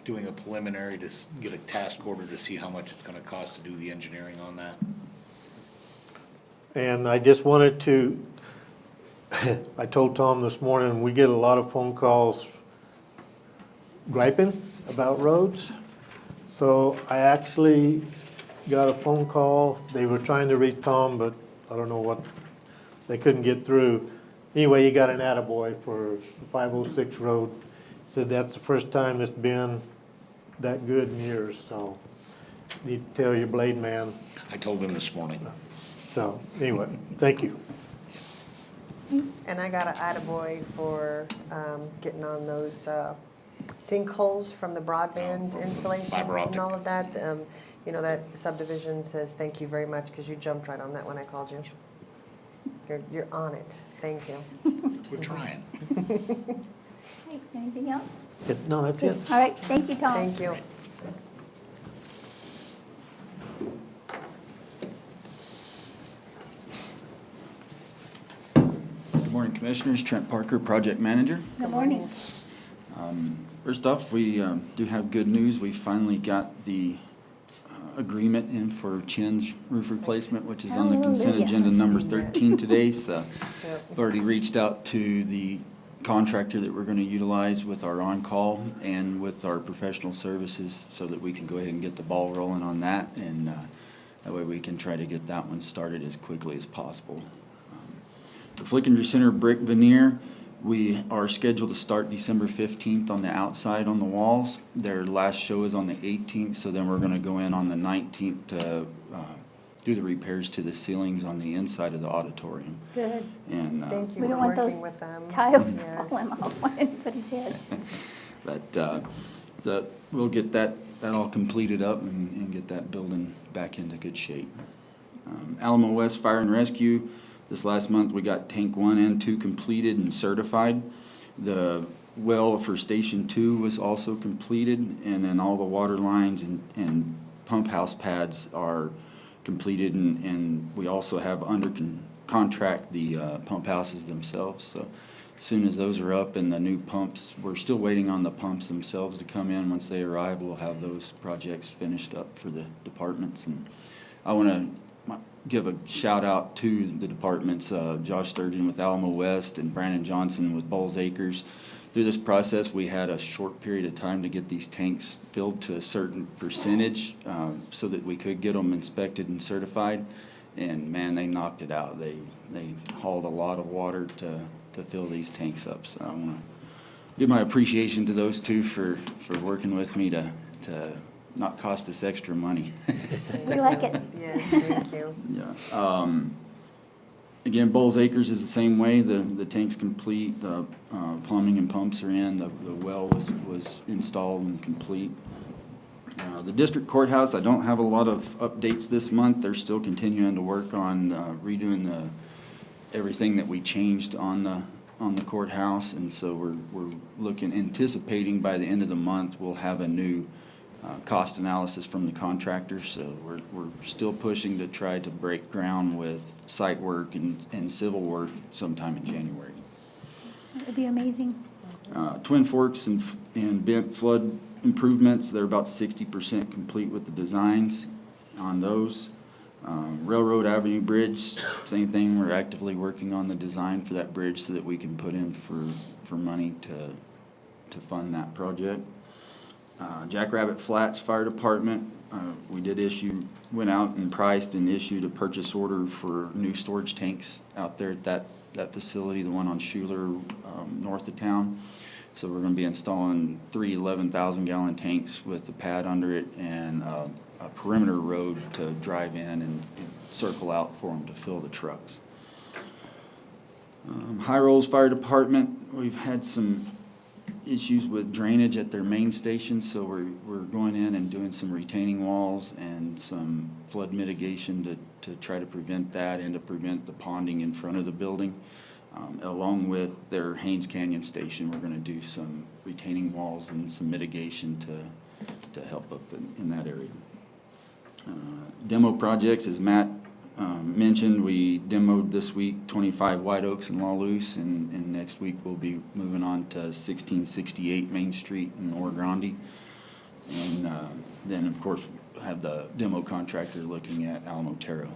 doing a preliminary to get a task order to see how much it's gonna cost to do the engineering on that. And I just wanted to, I told Tom this morning, we get a lot of phone calls griping about roads. So I actually got a phone call. They were trying to reach Tom, but I don't know what, they couldn't get through. Anyway, he got an attaboy for the 506 road. Said that's the first time it's been that good in years, so need to tell your blade man. I told him this morning. So, anyway, thank you. And I got an attaboy for getting on those sinkholes from the broadband installations Fiber optic. and all of that. You know, that subdivision says, thank you very much, because you jumped right on that when I called you. You're on it. Thank you. We're trying. Okay, anything else? No, that's it. All right, thank you, Tom. Thank you. Good morning, Commissioners. Trent Parker, Project Manager. Good morning. First off, we do have good news. We finally got the agreement in for Chin's roof replacement, which is on the consent Hallelujah. agenda number 13 today. So Yep. I've already reached out to the contractor that we're going to utilize with our on-call and with our professional services so that we can go ahead and get the ball rolling on that. And that way we can try to get that one started as quickly as possible. The Flickinger Center brick veneer, we are scheduled to start December 15th on the outside on the walls. Their last show is on the 18th, so then we're going to go in on the 19th to do the repairs to the ceilings on the inside of the auditorium. Good. And Thank you We for don't want working those with them. tiles Yes. falling off on anybody's head. But so we'll get that all completed up and get that building back into good shape. Alamo West Fire and Rescue, this last month we got tank 1 and 2 completed and certified. The well for Station 2 was also completed, and then all the water lines and pump house pads are completed, and we also have under contract the pump houses themselves. So as soon as those are up and the new pumps, we're still waiting on the pumps themselves to come in. Once they arrive, we'll have those projects finished up for the departments. And I want to give a shout out to the departments, Josh Sturgeon with Alamo West and Brandon Johnson with Bulls Acres. Through this process, we had a short period of time to get these tanks filled to a certain percentage so that we could get them inspected and certified. And man, they knocked it out. They hauled a lot of water to fill these tanks up. So I want to give my appreciation to those two for working with me to not cost us extra money. We like it. Yes, thank you. Yeah. Again, Bulls Acres is the same way. The tank's complete, the plumbing and pumps are in, the well was installed and complete. The district courthouse, I don't have a lot of updates this month. They're still continuing to work on redoing everything that we changed on the courthouse, and so we're anticipating by the end of the month we'll have a new cost analysis from the contractor. So we're still pushing to try to break ground with site work and civil work sometime in January. That would be amazing. Twin Forks and Bent flood improvements, they're about 60% complete with the designs on those. Railroad Avenue Bridge, same thing, we're actively working on the design for that bridge so that we can put in for money to fund that project. Jackrabbit Flats Fire Department, we went out and priced and issued a purchase order for new storage tanks out there at that facility, the one on Schuler, north of town. So we're gonna be installing 3 11,000-gallon tanks with a pad under it and a perimeter road to drive in and circle out for them to fill the trucks. High Rolls Fire Department, we've had some issues with drainage at their main station, so we're going in and doing some retaining walls and some flood mitigation to try to prevent that and to prevent the ponding in front of the building. Along with their Haynes Canyon station, we're gonna do some retaining walls and some mitigation to help up in that area. Demo projects, as Matt mentioned, we demoed this week 25 White Oaks and La Luz, and next week we'll be moving on to 1668 Main Street in OteroCounty. And then, of course, have the demo contractor looking at Otero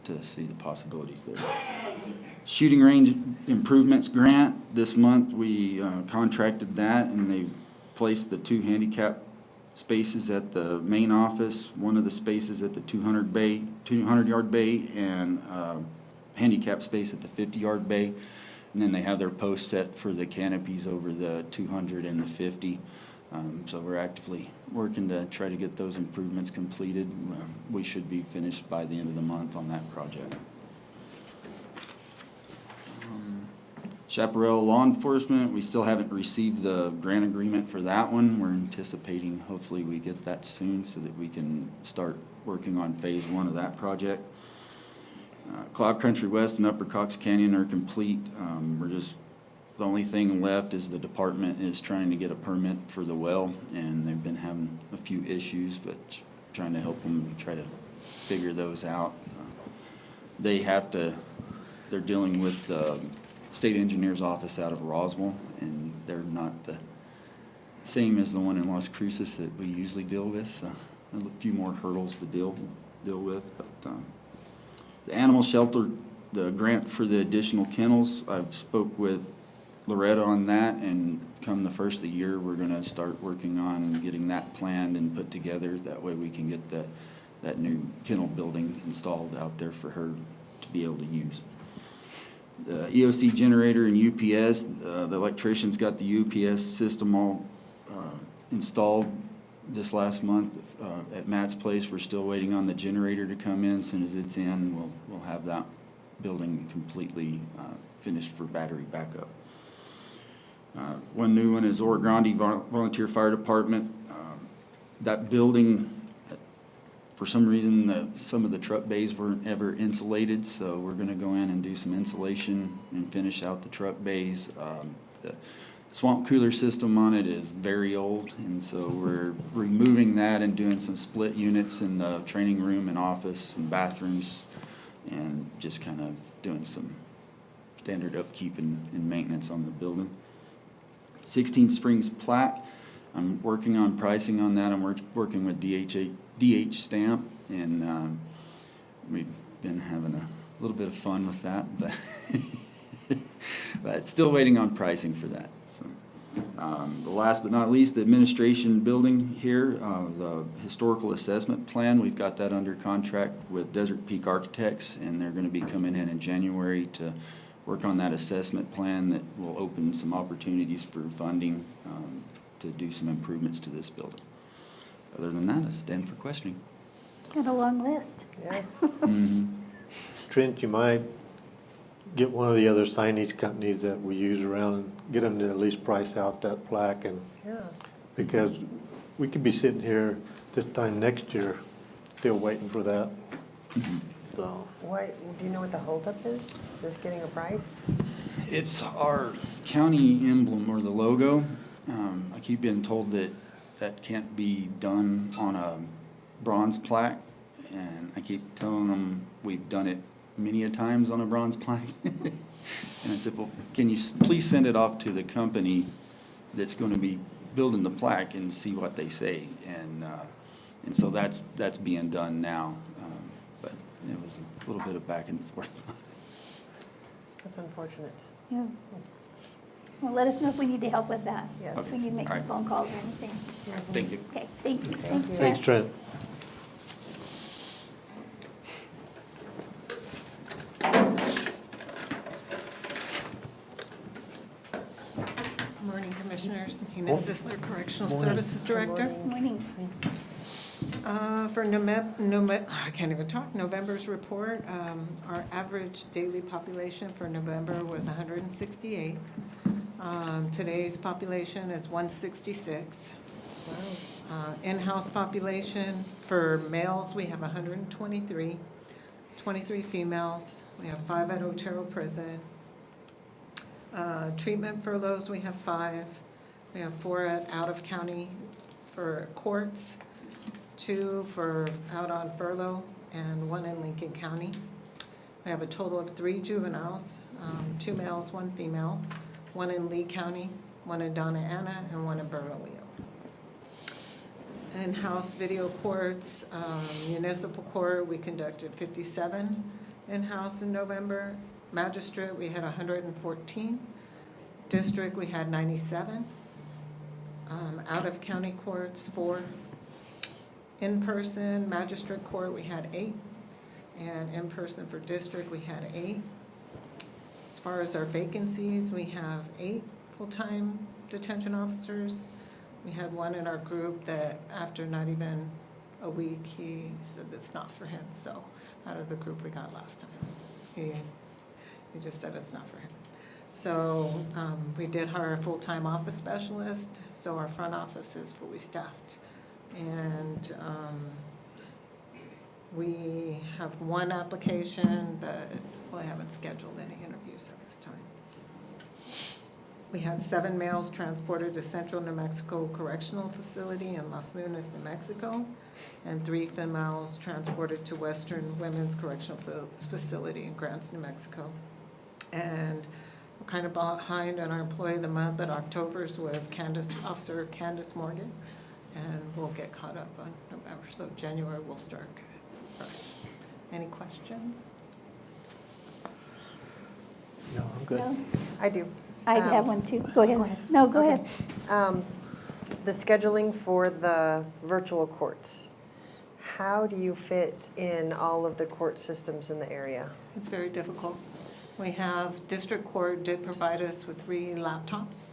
to see the possibilities there. Shooting range improvements grant, this month we contracted that, and they placed the 2 handicap spaces at the main office, one of the spaces at the 200-yard bay, and handicap space at the 50-yard bay. And then they have their posts set for the canopies over the 200 and the 50. So we're actively working to try to get those improvements completed. We should be finished by the end of the month on that project. Chaparral Law Enforcement, we still haven't received the grant agreement for that one. We're anticipating, hopefully we get that soon so that we can start working on phase 1 of that project. Cloud Country West and Upper Cox Canyon are complete. The only thing left is the department is trying to get a permit for the well, and they've been having a few issues, but trying to help them try to figure those out. They're dealing with the state engineer's office out of Roswell, and they're not the same as the one in Las Cruces that we usually deal with, so a few more hurdles to deal with. But the animal shelter, the grant for the additional kennels, I've spoke with Loretta on that, and come the first of the year, we're gonna start working on getting that planned and put together. That way we can get that new kennel building installed out there for her to be able to use. The EOC generator and UPS, the electricians got the UPS system all installed this last month at Matt's place. We're still waiting on the generator to come in. As soon as it's in, we'll have that building completely finished for battery backup. One new one is OteroCounty Volunteer Fire Department. That building, for some reason, some of the truck bays weren't ever insulated, so we're gonna go in and do some insulation and finish out the truck bays. The swamp cooler system on it is very old, and so we're removing that and doing some split units in the training room and office and bathrooms, and just kind of doing some standard upkeep and maintenance on the building. 16 Springs plaque, I'm working on pricing on that. I'm working with DH Stamp, and we've been having a little bit of fun with that, but still waiting on pricing for that. So, the last but not least, the administration building here, the historical assessment plan, we've got that under contract with Desert Peak Architects, and they're going to be coming in January to work on that assessment plan that will open some opportunities for funding to do some improvements to this building. Other than that, I stand for questioning. Got a long list. Yes. Trent, you might get one of the other signage companies that we use around and get them to at least price out that plaque, and Yeah. because we could be sitting here this time next year still waiting for that. So, Do you know what the holdup is? Just getting a price? It's our county emblem or the logo. I keep being told that that can't be done on a bronze plaque, and I keep telling them we've done it many a times on a bronze plaque. And I said, well, can you please send it off to the company that's going to be building the plaque and see what they say? And so that's being done now. But it was a little bit of back and forth. That's unfortunate. Yeah. Well, let us know if we need to help with that. Yes. If we need to make All some right. phone calls or anything. Thank you. Okay, thank you. Thank Thanks, you. thanks, Trent. Trent. Morning, Commissioners. Ines Sisler, Correctional Services Director. Morning. For I can't even talk, November's report, our average daily population for November was 168. Today's population is 166. In-house population, for males, we have 123, 23 females. We have 5 at Otero Prison. Treatment furloughs, we have 5. We have 4 at out-of-county for courts, 2 for out on furlough, and 1 in Lincoln County. We have a total of 3 juveniles, 2 males, 1 female, 1 in Lee County, 1 in Donna Ana, and 1 in Bernalillo. In-house video courts, municipal court, we conducted 57 in-house in November. Magistrate, we had 114. District, we had 97. Out-of-county courts, 4. In-person magistrate court, we had 8. And in-person for district, we had 8. As far as our vacancies, we have 8 full-time detention officers. We had 1 in our group that after not even a week, he said it's not for him. So out of the group we got last time, he just said it's not for him. So we did hire a full-time office specialist, so our front office is fully staffed. And we have 1 application, but we haven't scheduled any interviews at this time. We had 7 males transported to Central New Mexico Correctional Facility in Las Lunas, New Mexico, and 3 females transported to Western Women's Correctional Facility in Grants, New Mexico. And we're kind of behind on our Employee of the Month, but October's was Officer Candace Morgan, and we'll get caught up on November. So January we'll start. All right. Any questions? No, I'm good. No? I do. I have one too. Go ahead. Go ahead. No, go Okay. ahead. The scheduling for the virtual courts, how do you fit in all of the court systems in the area? It's very difficult. We have, district court did provide us with 3 laptops.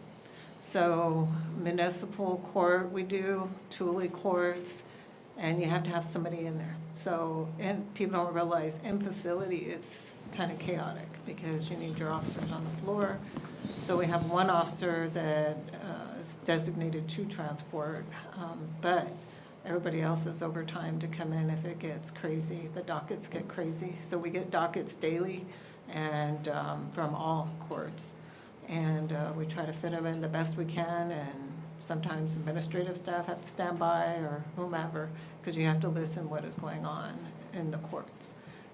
So municipal court we do, Thule courts, and you have to have somebody in there. So, and people don't realize in facility it's kind of chaotic because you need your officers on the floor. So we have 1 officer that is designated to transport, but everybody else is overtime to come in if it gets crazy. The dockets get crazy. So we get dockets daily and from all courts. And we try to fit them in the best we can, and sometimes administrative staff have to stand by or whomever, because you have to listen what is going on in the courts.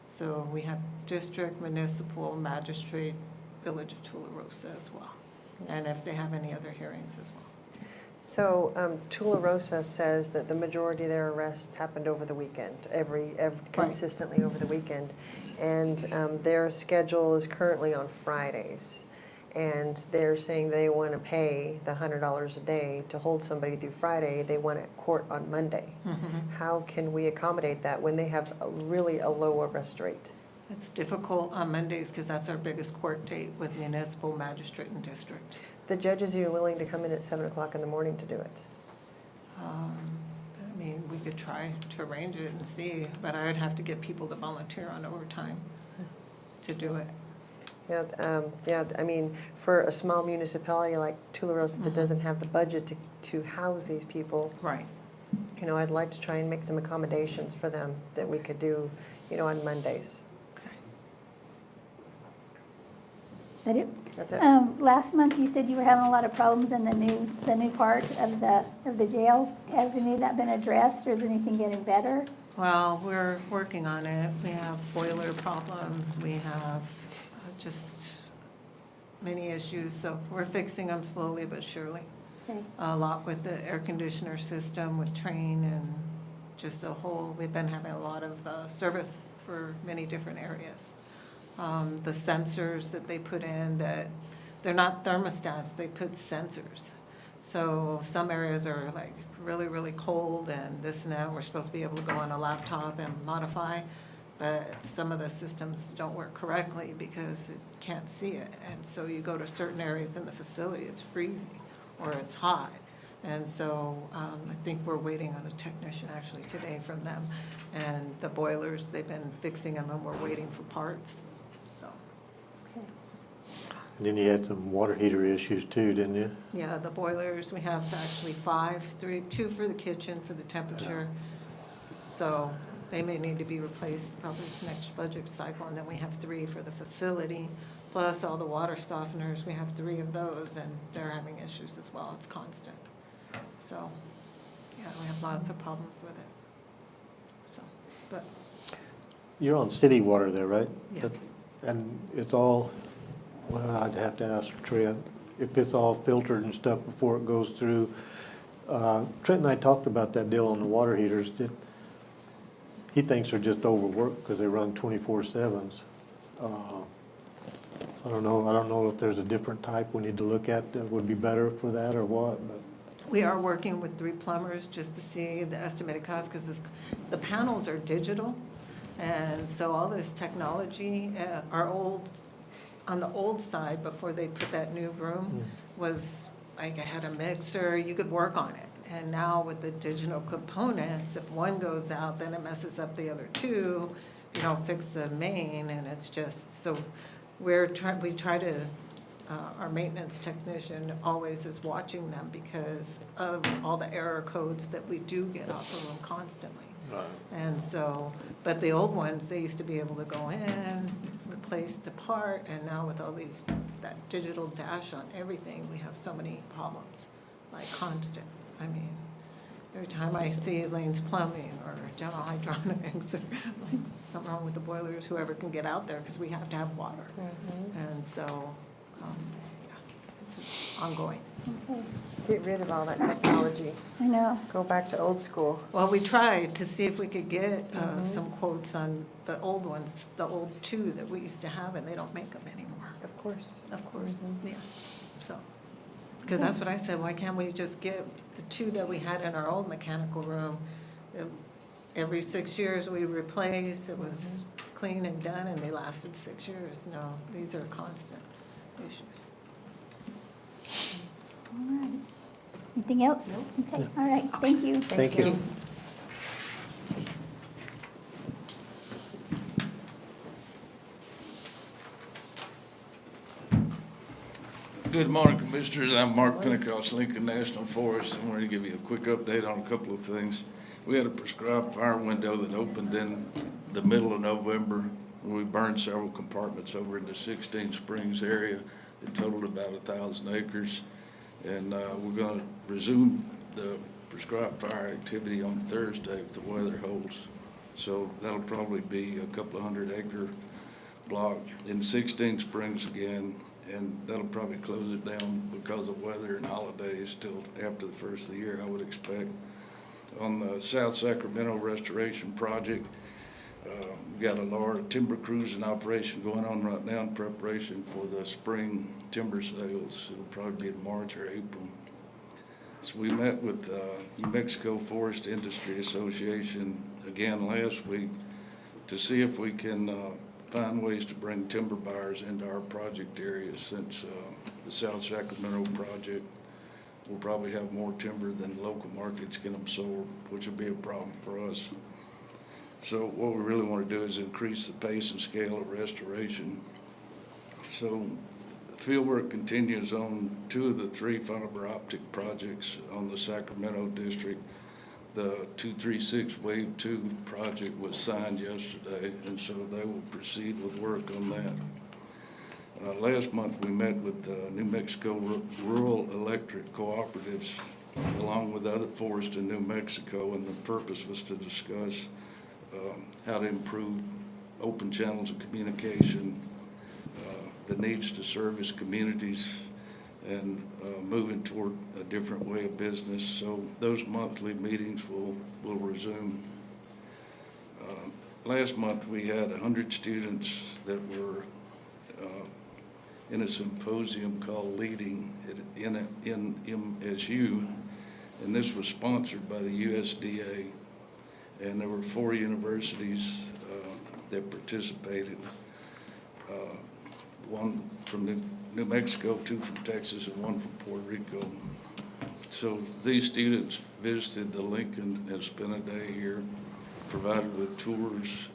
So we have district, municipal, magistrate, Village of Tularosa as well, and if they have any other hearings as well. So Tularosa says that the majority of their arrests happened over the weekend, consistently over the weekend. And their schedule is currently on Fridays. And they're saying they want to pay the $100 a day to hold somebody through Friday. They want it court on Monday. How can we accommodate that when they have really a low arrest rate? It's difficult on Mondays because that's our biggest court date with municipal, magistrate, and district. The judges are willing to come in at 7 o'clock in the morning to do it. I mean, we could try to arrange it and see, but I would have to get people to volunteer on overtime to do it. Yeah, I mean, for a small municipality like Tularosa that doesn't have the budget to house these people, Right. you know, I'd like to try and make some accommodations for them that we could do, you know, on Mondays. Okay. That it? That's it. Last month you said you were having a lot of problems in the new part of the jail. Has any of that been addressed, or is anything getting better? Well, we're working on it. We have boiler problems. We have just many issues, so we're fixing them slowly but surely. Okay. A lot with the air conditioner system, with train, and just a whole, we've been having a lot of service for many different areas. The sensors that they put in, that they're not thermostats, they put sensors. So some areas are like really, really cold and this and that. We're supposed to be able to go on a laptop and modify, but some of the systems don't work correctly because it can't see it. And so you go to certain areas in the facility, it's freezing or it's hot. And so I think we're waiting on a technician actually today from them. And the boilers, they've been fixing them and we're waiting for parts, so. Okay. And then you had some water heater issues too, didn't you? Yeah, the boilers, we have actually 5, 3, 2 for the kitchen for the temperature. So they may need to be replaced probably next budget cycle, and then we have 3 for the facility. Plus all the water softeners, we have 3 of those, and they're having issues as well. It's constant. So, yeah, we have lots of problems with it. So, but, You're on city water there, right? yes. And it's all, well, I'd have to ask Trent if it's all filtered and stuff before it goes through. Trent and I talked about that deal on the water heaters. He thinks they're just overworked because they run 24/7s. I don't know if there's a different type we need to look at that would be better for that or what, but. We are working with 3 plumbers just to see the estimated cost, because the panels are digital. And so all this technology, on the old side, before they put that new room, was like I had a mixer, you could work on it. And now with the digital components, if one goes out, then it messes up the other 2. You don't fix the main, and it's just, so we try to, our maintenance technician always is watching them because of all the error codes that we do get off of them constantly. And so, but the old ones, they used to be able to go in, replace the part, and now with all these, that digital dash on everything, we have so many problems, like constant. I mean, every time I see Lane's Plumbing or General Hydronics, or like something wrong with the boilers, whoever can get out there, because we have to have water. And so, yeah, it's ongoing. Okay. Get rid of all that technology. I know. Go back to old school. Well, we tried to see if we could get some quotes on the old ones, the old 2 that we used to have, and they don't make them anymore. Of course. Of course, yeah, so. Because that's what I said, why can't we just get the 2 that we had in our old mechanical room? Every 6 years we replaced, it was clean and done, and they lasted 6 years. No, these are constant issues. All right. Anything else? Okay, all right, thank you. Thank you. Good morning, Commissioners. I'm Mark Pentecost, Lincoln National Forest. I wanted to give you a quick update on a couple of things. We had a prescribed fire window that opened in the middle of November. We burned several compartments over in the 16 Springs area. It totaled about 1,000 acres. And we're going to resume the prescribed fire activity on Thursday if the weather holds. So that'll probably be a couple of 100-acre block in 16 Springs again. And that'll probably close it down because of weather and holidays till after the first of the year, I would expect. On the South Sacramento Restoration Project, we've got a large timber cruising operation going on right now in preparation for the spring timber sales. It'll probably be in March or April. So we met with New Mexico Forest Industry Association again last week to see if we can find ways to bring timber buyers into our project area, since the South Sacramento project will probably have more timber than the local markets can absorb, which will be a problem for us. So what we really want to do is increase the pace and scale of restoration. So fieldwork continues on 2 of the 3 fiber optic projects on the Sacramento district. The 236 Wave 2 project was signed yesterday, and so they will proceed with work on that. Last month, we met with New Mexico Rural Electric Cooperatives, along with other forests in New Mexico, and the purpose was to discuss how to improve open channels of communication, the needs to service communities, and moving toward a different way of business. So those monthly meetings will resume. Last month, we had 100 students that were in a symposium called Leading in MSU, and this was sponsored by the USDA, and there were 4 universities that participated. One from New Mexico, 2 from Texas, and 1 from Puerto Rico. So these students visited the Lincoln and spent a day here, provided with tours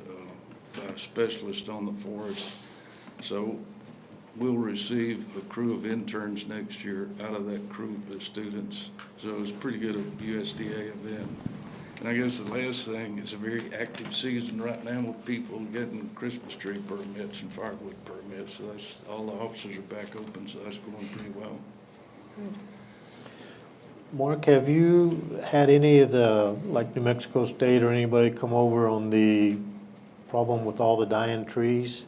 by specialists on the forest. So we'll receive a crew of interns next year out of that crew of students. So it's pretty good of USDA event. And I guess the last thing, it's a very active season right now with people getting Christmas tree permits and firewood permits. So that's, all the offices are back open, so that's going pretty well. Mark, have you had any of the, like New Mexico State or anybody come over on the problem with all the dying trees?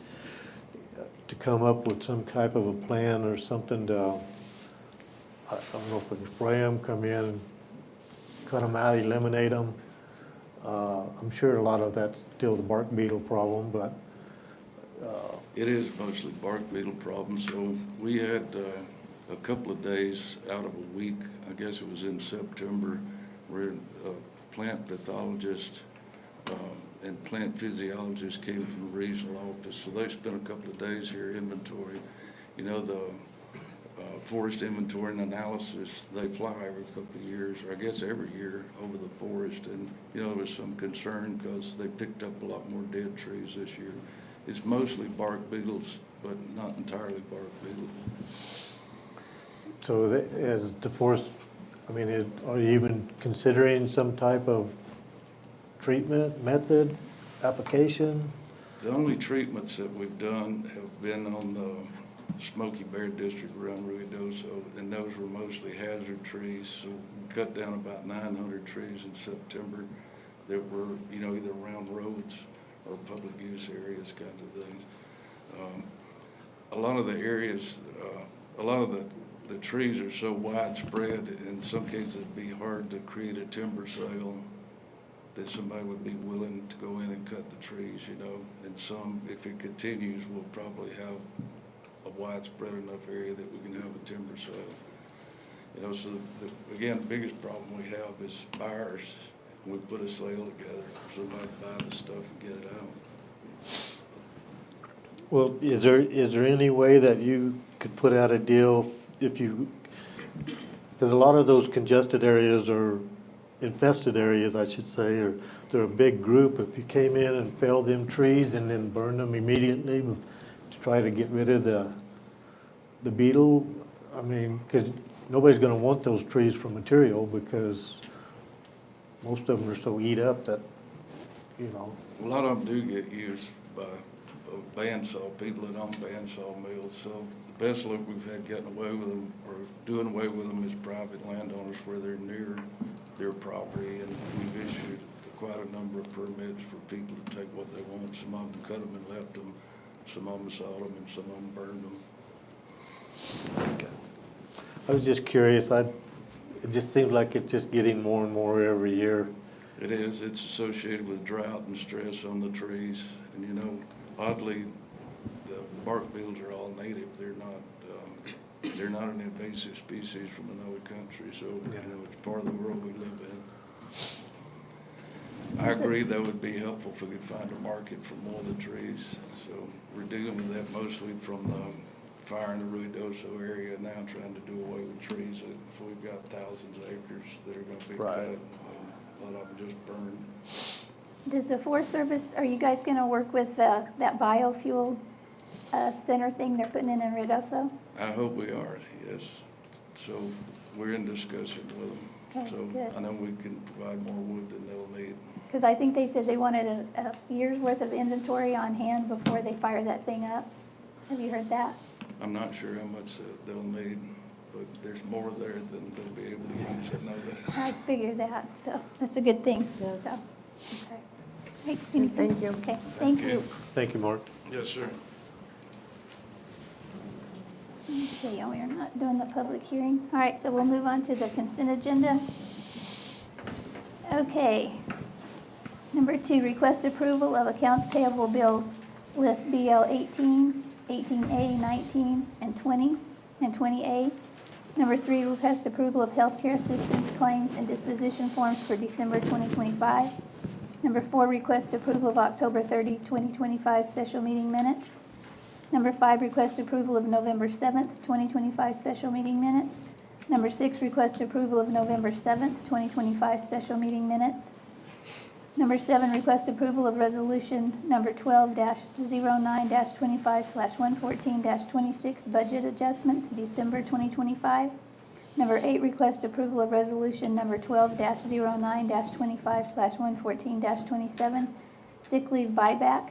To come up with some type of a plan or something to, I don't know if we can spray them, come in, and cut them out, eliminate them. I'm sure a lot of that's still the bark beetle problem, but. It is mostly bark beetle problem, so we had a couple of days out of a week, I guess it was in September, where a plant pathologist and plant physiologist came from the regional office, so they spent a couple of days here inventory. You know, the forest inventory and analysis, they fly every couple of years, or I guess every year, over the forest, and, you know, there was some concern because they picked up a lot more dead trees this year. It's mostly bark beetles, but not entirely bark beetles. So as the forest, I mean, are you even considering some type of treatment, method, application? The only treatments that we've done have been on the Smoky Bear District around Ruidoso, and those were mostly hazard trees. So we cut down about 900 trees in September that were, you know, either around roads or public use areas, kinds of things. A lot of the areas, a lot of the trees are so widespread, in some cases it'd be hard to create a timber sale that somebody would be willing to go in and cut the trees, you know. And some, if it continues, we'll probably have a widespread enough area that we can have a timber sale. You know, so again, the biggest problem we have is buyers. We put a sale together for somebody to buy the stuff and get it out. Well, is there any way that you could put out a deal if you, because a lot of those congested areas or infested areas, I should say, or they're a big group. If you came in and felled them trees and then burned them immediately to try to get rid of the beetle, I mean, because nobody's going to want those trees for material because most of them are so eat up that, you know. A lot of them do get used by bandsaw, people that own bandsaw mills. So the best luck we've had getting away with them or doing away with them is private landowners where they're near their property. And we've issued quite a number of permits for people to take what they want. Some of them cut them and left them. Some of them sold them and some of them burned them. Okay. I was just curious. It just seems like it's just getting more and more every year. It is. It's associated with drought and stress on the trees. And, you know, oddly, the bark beetles are all native. They're not an invasive species from another country. So, you know, it's part of the world we live in. I agree that would be helpful if we could find a market for more of the trees. So we're dealing with that mostly from the fire in the Ruidoso area now, trying to do away with trees. So we've got thousands of acres that are going to be cut. And a lot of them just burned. Does the Forest Service, are you guys going to work with that biofuel center thing they're putting in Ruidoso? I hope we are, yes. So we're in discussion with them. Okay, So good. I know we can provide more wood than they'll need. Because I think they said they wanted a year's worth of inventory on hand before they fire that thing up. Have you heard that? I'm not sure how much they'll need, but there's more there than they'll be able to use. I know that. I figured that, so that's a good thing. Yes. So, okay. Hey, anything? Thank you. Okay, thank you. Thank you, Mark. Yes, sir. Okay, we are not doing the public hearing. All right, so we'll move on to the consent agenda. Okay. Number 2, request approval of accounts payable bills list BL 18, 18A, 19, and 20, and 20A. Number 3, request approval of healthcare assistance claims and disposition forms for December 2025. Number 4, request approval of October 30, 2025 special meeting minutes. Number 5, request approval of November 7th, 2025 special meeting minutes. Number 6, request approval of November 7th, 2025 special meeting minutes. Number 7, request approval of resolution number 12-09-25/114-26 budget adjustments, December 2025. Number 8, request approval of resolution number 12-09-25/114-27 sick leave buyback.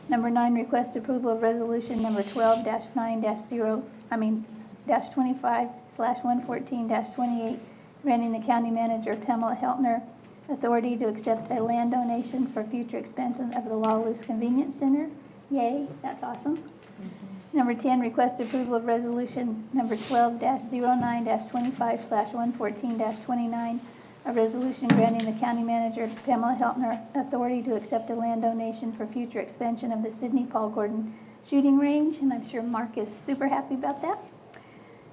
Number 9, request approval of resolution number 12-25/114-28, granting the county manager Pamela Heltner authority to accept a land donation for future expansion of the Lawless Convenience Center. Yay, that's awesome. Number 10, request approval of resolution number 12-09-25/114-29, a resolution granting the county manager Pamela Heltner authority to accept a land donation for future expansion of the Sidney Paul Gordon shooting range, and I'm sure Mark is super happy about that.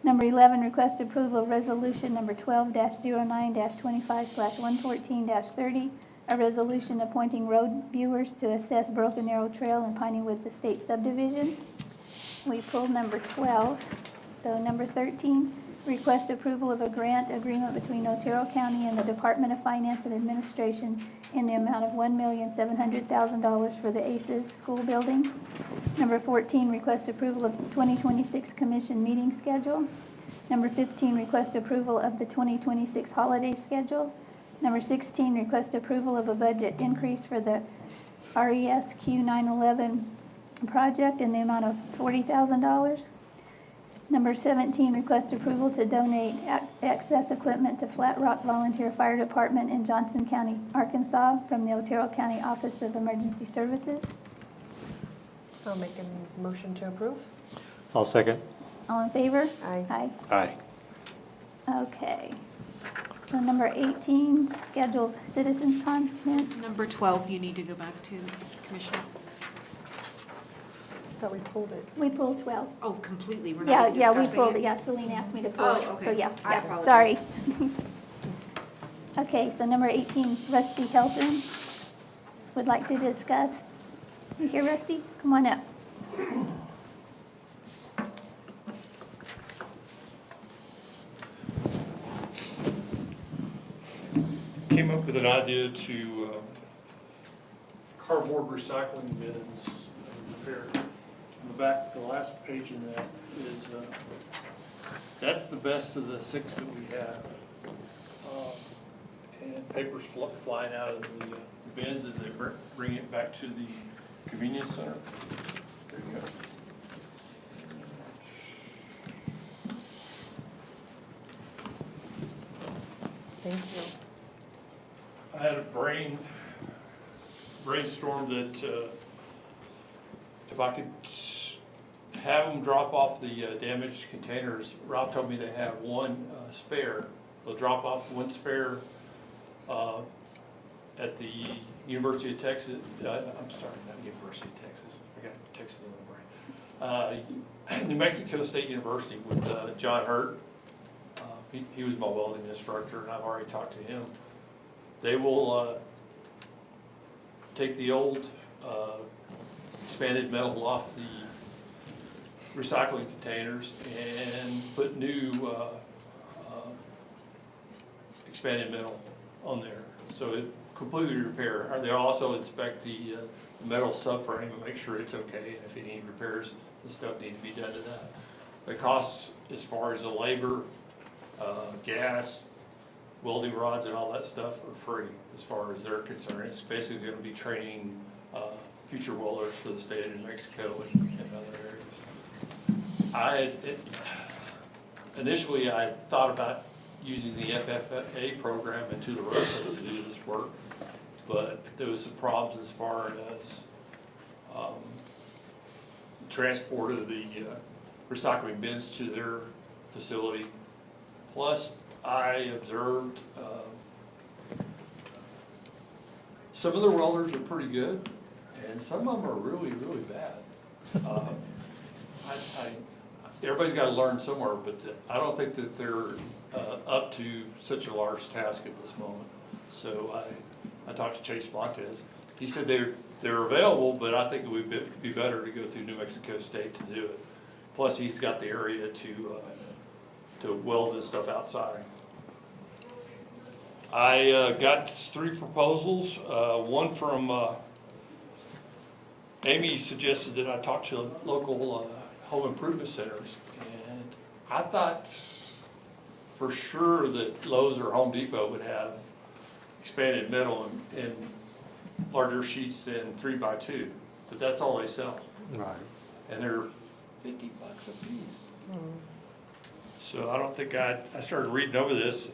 Number 11, request approval of resolution number 12-09-25/114-30, a resolution appointing road viewers to assess Broken Arrow Trail in Piney Woods Estate subdivision. We pulled number 12. So number 13, request approval of a grant agreement between Otero County and the Department of Finance and Administration in the amount of $1,700,000 for the ACES school building. Number 14, request approval of 2026 commission meeting schedule. Number 15, request approval of the 2026 holiday schedule. Number 16, request approval of a budget increase for the RESQ 911 project in the amount of $40,000. Number 17, request approval to donate excess equipment to Flat Rock Volunteer Fire Department in Johnson County, Arkansas, from the Otero County Office of Emergency Services. I'll make a motion to approve. I'll second. All in favor? Aye. Aye. Aye. Okay. So number 18, scheduled citizens comments. Number 12, you need to go back to, Commissioner. Thought we pulled it. We pulled 12. Oh, completely, we're Yeah, not yeah, we discussing pulled it. it? Yeah, Celine asked me to pull Oh, it. okay. So, yeah, I yeah, apologize. sorry. Okay, so number 18, Rusty Helton would like to discuss. You here, Rusty? Come on up. Came up with an idea to cardboard recycling bins repair. On the back, the last page in that is, that's the best of the 6 that we have. And papers flying out of the bins as they bring it back to the convenience center. There you go. Thank you. I had a brainstorm that if I could have them drop off the damaged containers. Ralph told me they have one spare. They'll drop off one spare at the University of Texas. I'm sorry, not University of Texas. I got Texas in my brain. New Mexico State University with John Hurt. He was my welding instructor, and I've already talked to him. They will take the old expanded metal off the recycling containers and put new expanded metal on there. So it completely repair. They'll also inspect the metal subframe and make sure it's okay, and if any repairs and stuff need to be done to that. The costs as far as the labor, gas, welding rods and all that stuff are free as far as they're concerned. It's basically going to be training future welders for the state of New Mexico and other areas. Initially I thought about using the FFA program in Tularosa to do this work, but there was some problems as far as transport of the recycling bins to their facility. Plus, I observed some of the welders are pretty good, and some of them are really, really bad. Everybody's got to learn somewhere, but I don't think that they're up to such a large task at this moment. So I talked to Chase Montes. He said they're available, but I think it would be better to go through New Mexico State to do it. Plus, he's got the area to weld this stuff outside. I got 3 proposals. One from Amy suggested that I talk to local home improvement centers. And I thought for sure that Lowe's or Home Depot would have expanded metal and larger sheets than 3x2, but that's all they sell. Right. And they're $50 a piece. So I don't think I started reading over this.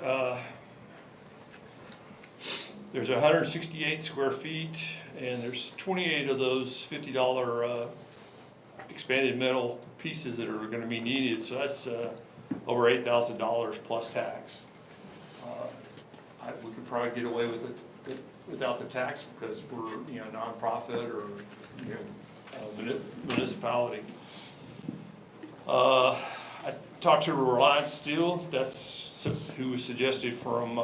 There's 168 square feet, and there's 28 of those $50 expanded metal pieces that are gonna be needed, so that's over $8,000 plus tax. We could probably get away with it without the tax because we're, you know, nonprofit or, you know, municipality. I talked to Reliance Steel, that's who was suggested from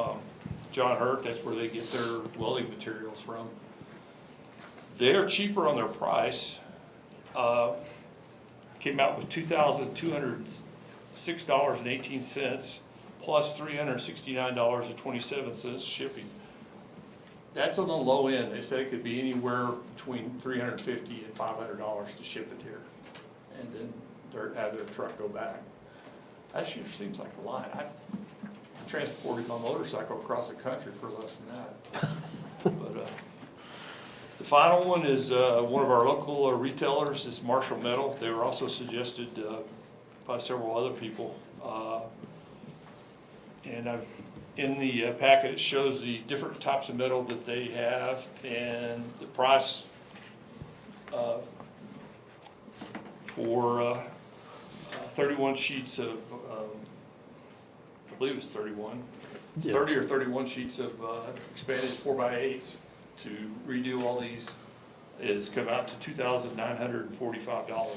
John Hurt, that's where they get their welding materials from. They're cheaper on their price. Came out with $2,206.18 plus $369.27 shipping. That's on the low end. They said it could be anywhere between $350 and $500 to ship it here, and then have their truck go back. That sure seems like a lot. I transported my motorcycle across the country for less than that. But the final one is one of our local retailers is Marshall Metal. They were also suggested by several other people. And in the packet, it shows the different types of metal that they have and the price for 31 sheets of, I believe it's 31, it's 30 or 31 sheets of expanded 4x8s to redo all these is come out to $2,945.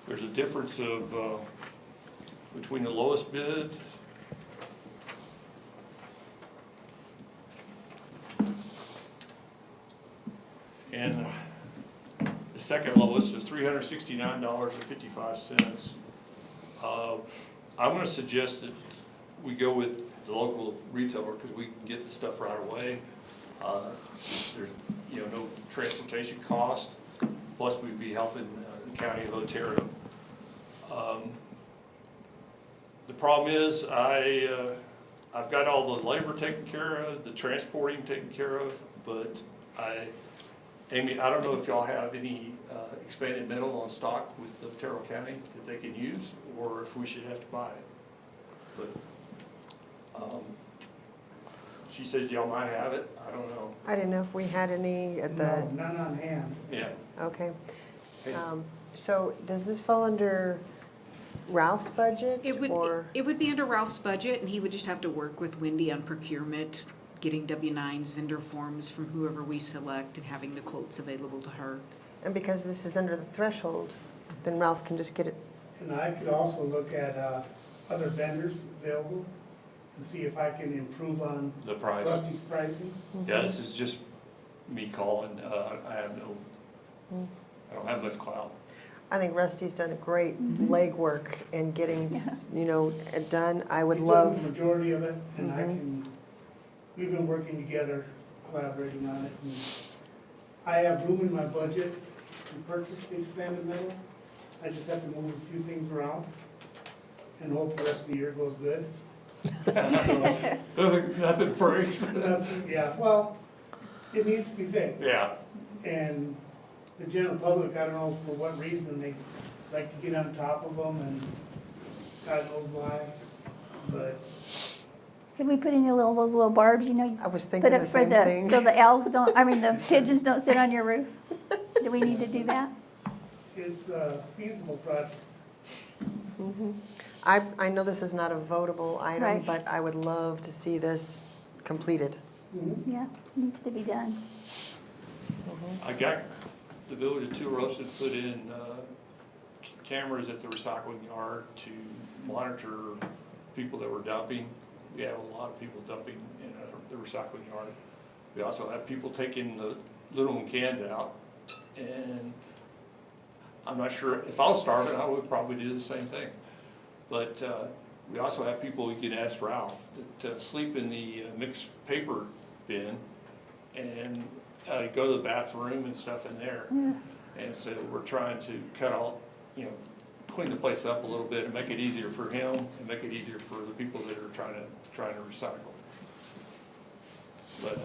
There's a difference of between the lowest bid and the second lowest is $369.55. I'm gonna suggest that we go with the local retailer because we can get the stuff right away. There's, you know, no transportation cost, plus we'd be helping the county of Otero. The problem is I've got all the labor taken care of, the transporting taken care of, but Amy, I don't know if y'all have any expanded metal on stock with Otero County that they can use, or if we should have to buy it. But she said y'all might have it, I don't know. I didn't know if we had any at the. No, none on hand. Yeah. Okay. So does this fall under Ralph's budget It or? would be under Ralph's budget, and he would just have to work with Wendy on procurement, getting W-9s, vendor forms from whoever we select, and having the quotes available to her. And because this is under the threshold, then Ralph can just get it. And I could also look at other vendors available and see if I can improve on The price. Rusty's pricing. Yeah, this is just me calling, I don't have much clout. I think Rusty's done a great legwork in getting, you know, it done. I would He's done love. the majority of it, and we've been working together, collaborating on it. And I have room in my budget to purchase the expanded metal. I just have to move a few things around and hope the rest of the year goes good. Nothing breaks. Yeah, well, it needs to be fixed. Yeah. And the general public, I don't know for what reason, they like to get on top of them and God knows why, but Can we put in those little barbs, you know? I was put thinking up the for same thing. So the owls don't, the pigeons don't sit on your roof? Do we need to do that? it's a feasible project. I know this is not a votable item, Right. but I would love to see this completed. Yeah, needs to be done. I got the village of Tularosa to put in cameras at the recycling yard to monitor people that were dumping. We have a lot of people dumping in the recycling yard. We also have people taking the little cans out, and I'm not sure, if I was starving, I would probably do the same thing. But We also have people, you can ask Ralph, that sleep in the mixed paper bin and go to the bathroom and stuff in there. And so we're trying to cut all, clean the place up a little bit and make it easier for him and make it easier for the people that are trying to recycle. But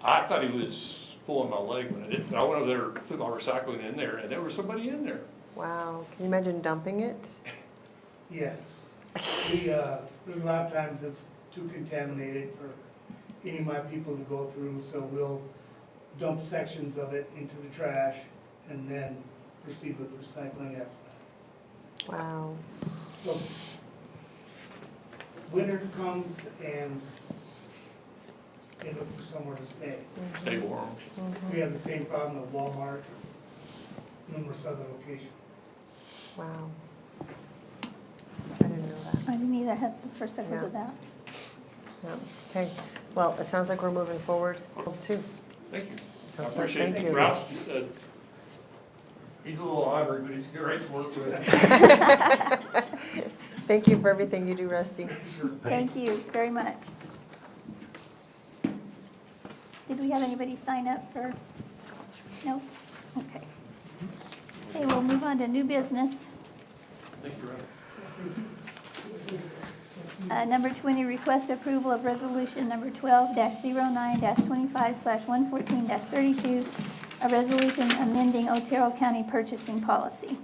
I thought he was pulling my leg when I did, but I went over there, put my recycling in there, and there was somebody in there. Wow, can you imagine dumping it? Yes. There's a lot of times it's too contaminated for any of my people to go through, so we'll dump sections of it into the trash and then proceed with recycling after that. Wow. So winter comes and they look for somewhere to stay. Stay warm. We have the same problem at Walmart, numerous other locations. Wow. I didn't know that. I didn't either, that's the first I've heard of Yeah. that. Yeah. Okay, well, it sounds like we're moving forward too. Thank you. I Okay, appreciate thank it. you. Ralph's, he's a little ornery, but he's great to work with. Thank you for everything you do, Rusty. Thank you very much. Did we have anybody sign up for, no? Okay. Okay, we'll move on to new business. Thank you, Ralph. Number 20, request approval of resolution number 12-09-25/114-32, a resolution amending Otero County purchasing policy.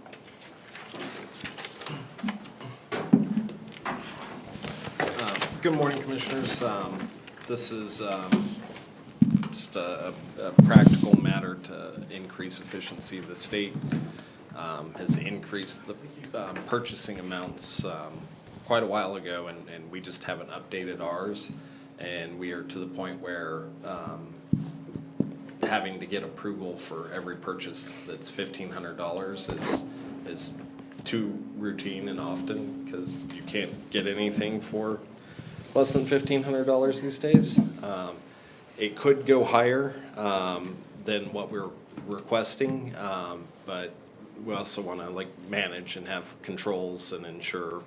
Good morning, Commissioners. This is just a practical matter to increase efficiency. The state has increased the purchasing amounts quite a while ago, and we just haven't updated ours. And we are to the point where having to get approval for every purchase that's $1,500 is too routine and often, because you can't get anything for less than $1,500 these days. It could go higher than what we're requesting, but we also want to manage and have controls and ensure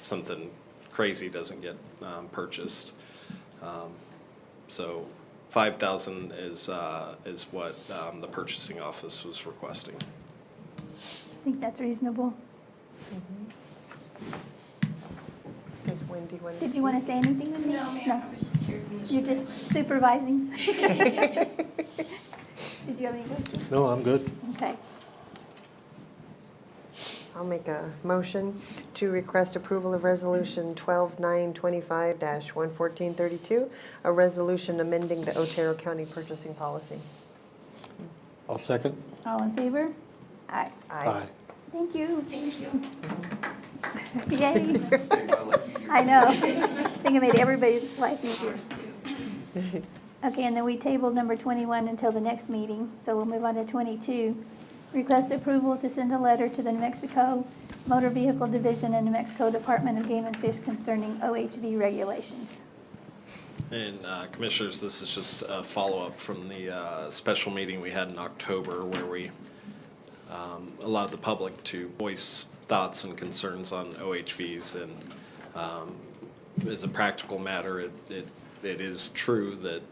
something crazy doesn't get purchased. So $5,000 is what the purchasing office was requesting. I think that's reasonable. Does Wendy want to? Did you want to say anything, Wendy? No, ma'am, I was just here from the. You're just supervising? Did you have any questions? No, I'm good. Okay. I'll make a motion to request approval of resolution 12-9-25-11432, a resolution amending the Otero County purchasing policy. I'll second. All in favor? Aye. Aye. Thank you. Thank you. Yay. I know. I think it made everybody's life easier. Okay, and then we tabled number 21 until the next meeting, so we'll move on to 22. Request approval to send a letter to the New Mexico Motor Vehicle Division and New Mexico Department of Game and Fish concerning OHV regulations. And Commissioners, this is just a follow-up from the special meeting we had in October, where we allowed the public to voice thoughts and concerns on OHVs. And as a practical matter, it is true that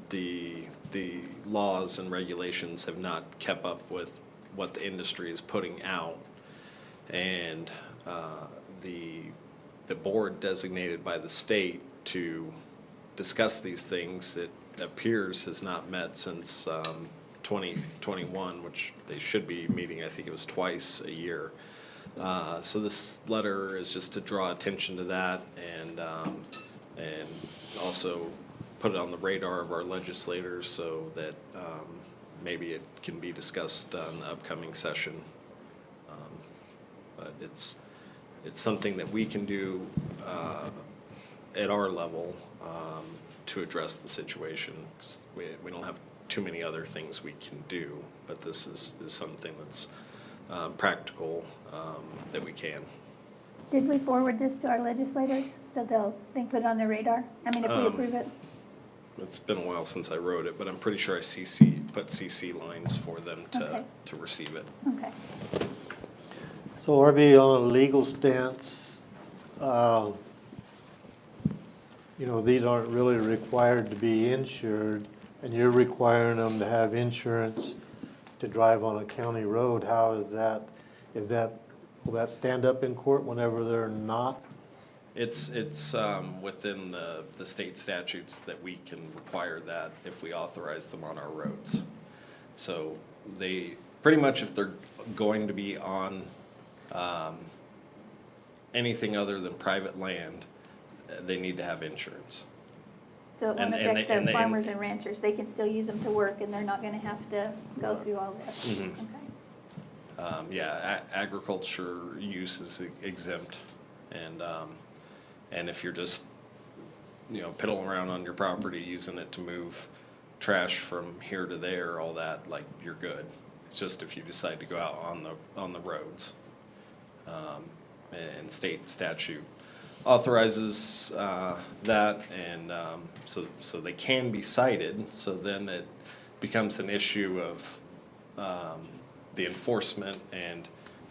the laws and regulations have not kept up with what the industry is putting out. And the board designated by the state to discuss these things, it appears has not met since 2021, which they should be meeting, I think it was twice a year. So this letter is just to draw attention to that and also put it on the radar of our legislators so that maybe it can be discussed in the upcoming session. But it's something that we can do at our level to address the situation. 'Cause we don't have too many other things we can do, but this is something that's practical that we can. Did we forward this to our legislators so they put it on their radar? I mean, if we approve it? It's been a while since I wrote it, but I'm pretty sure I put CC lines for them Okay. to receive it. Okay. So RV on a legal stance, you know, these aren't really required to be insured, and you're requiring them to have insurance to drive on a county road. How is that, will that stand up in court whenever they're not? It's within the state statutes that we can require that if we authorize them on our roads. So they, pretty much if they're going to be on anything other than private land, they need to have insurance. So it won't And affect they- the farmers and ranchers. They can still use them to work and they're not gonna have to go through all this. Mhm. Okay. Yeah, agriculture use is exempt, and if you're just, you know, piddling around on your property, using it to move trash from here to there, all that, like, you're good. It's just if you decide to go out on the roads. And state statute authorizes that, and so they can be cited, so then it becomes an issue of the enforcement and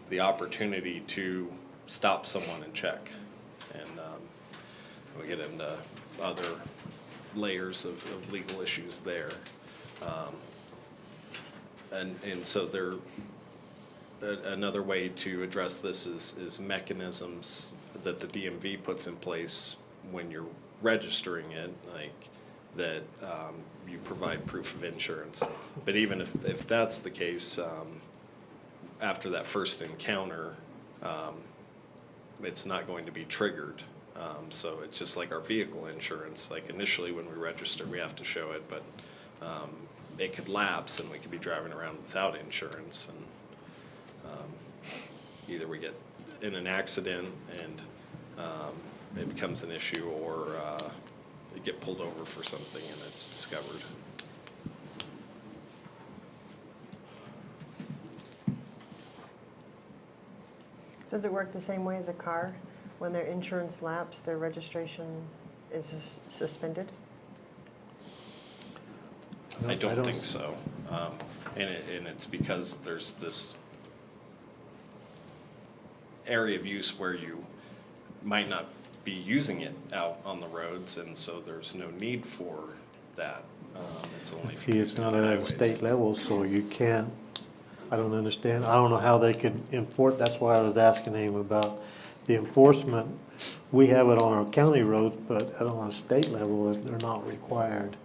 the opportunity to stop someone and check. And we get into other layers of legal issues there. And so there, another way to address this is mechanisms that the DMV puts in place when you're registering it, like that you provide proof of insurance. But even if that's the case, after that first encounter, it's not going to be triggered. So it's just like our vehicle insurance. Like initially when we register, we have to show it, but it could lapse and we could be driving around without insurance. And either we get in an accident and it becomes an issue, or you get pulled over for something and it's discovered. Does it work the same way as a car? When their insurance lapses, their registration is suspended? I don't think so. And it's because there's this area of use where you might not be using it out on the roads, and so there's no need for that. It's only if See, you're it's using not it on at a highways. state level, so you can't, I don't understand. I don't know how they could enforce, that's why I was asking him about the enforcement. We have it on our county roads, but on a state level, they're not required.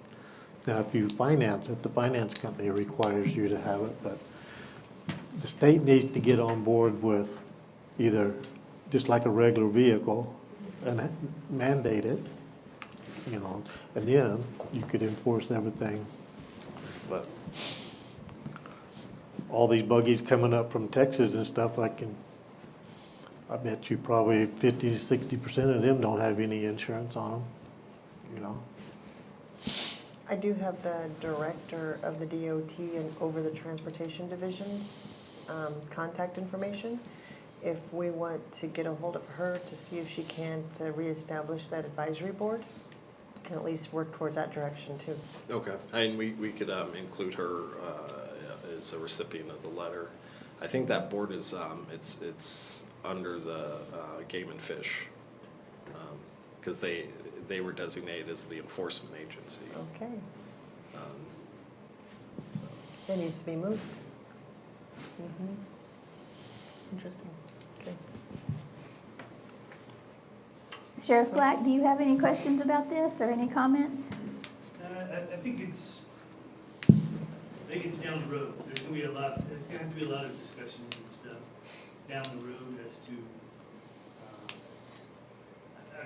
Now, if you finance it, the finance company requires you to have it, but the state needs to get on board with either, just like a regular vehicle, and mandate it, you know, and then you could enforce everything. But all these buggies coming up from Texas and stuff, I bet you probably 50 to 60% of them don't have any insurance on them, you know. I do have the director of the DOT and over the Transportation Division's contact information. If we want to get a hold of her to see if she can to reestablish that advisory board, and at least work towards that direction too. Okay, and we could include her as a recipient of the letter. I think that board is, it's under the Game and Fish, because they were designated as the enforcement agency. Okay. That needs to be moved. Interesting. Okay. Sheriff Black, do you have any questions about this or any comments? I think it's down the road. There's gonna have to be a lot of discussions and stuff down the road as to,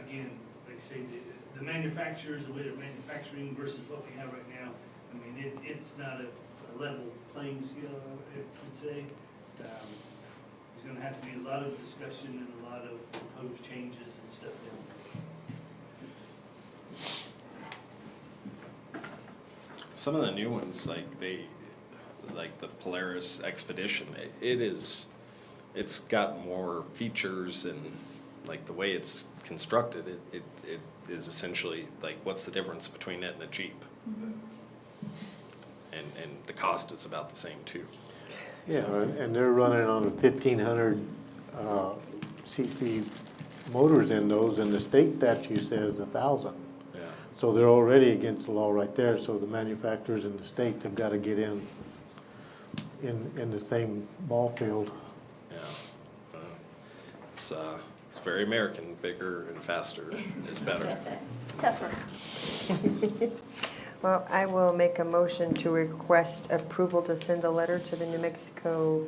again, like say, the manufacturers, the way they're manufacturing versus what we have right now. I mean, it's not a level playing field, I would say. There's gonna have to be a lot of discussion and a lot of proposed changes and stuff down there. Some of the new ones, like the Polaris Expedition, it's got more features, and like the way it's constructed, it is essentially like, what's the difference between it and a Jeep? And the cost is about the same too. Yeah, and they're running on a 1,500 CC motors in those, and the state statute says 1,000. Yeah. So they're already against the law right there, so the manufacturers in the states have got to get in the same ball field. Yeah. It's very American, bigger and faster is better. Tougher. Well, I will make a motion to request approval to send a letter to the New Mexico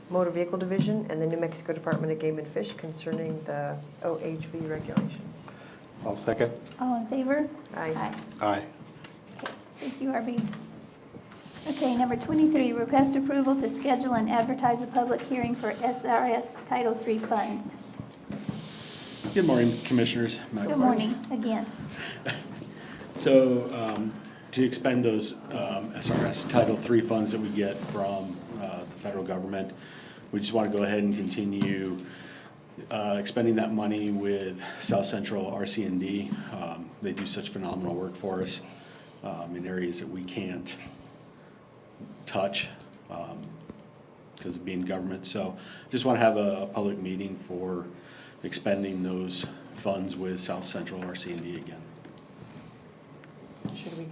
Motor Vehicle Division and the New Mexico Department of Game and Fish concerning the OHV regulations. I'll second. All in favor? Aye. Aye. Okay, thank you, RB. Okay, number 23, request approval to schedule and advertise a public hearing for SRS Title III funds. Good morning, Commissioners. Matt Good Clark. morning, again. So to expend those SRS Title III funds that we get from the federal government, we just want to go ahead and continue expending that money with South Central RC&D. They do such phenomenal work for us in areas that we can't touch because of being government. So just want to have a public meeting for expending those funds with South Central RC&D again. Should we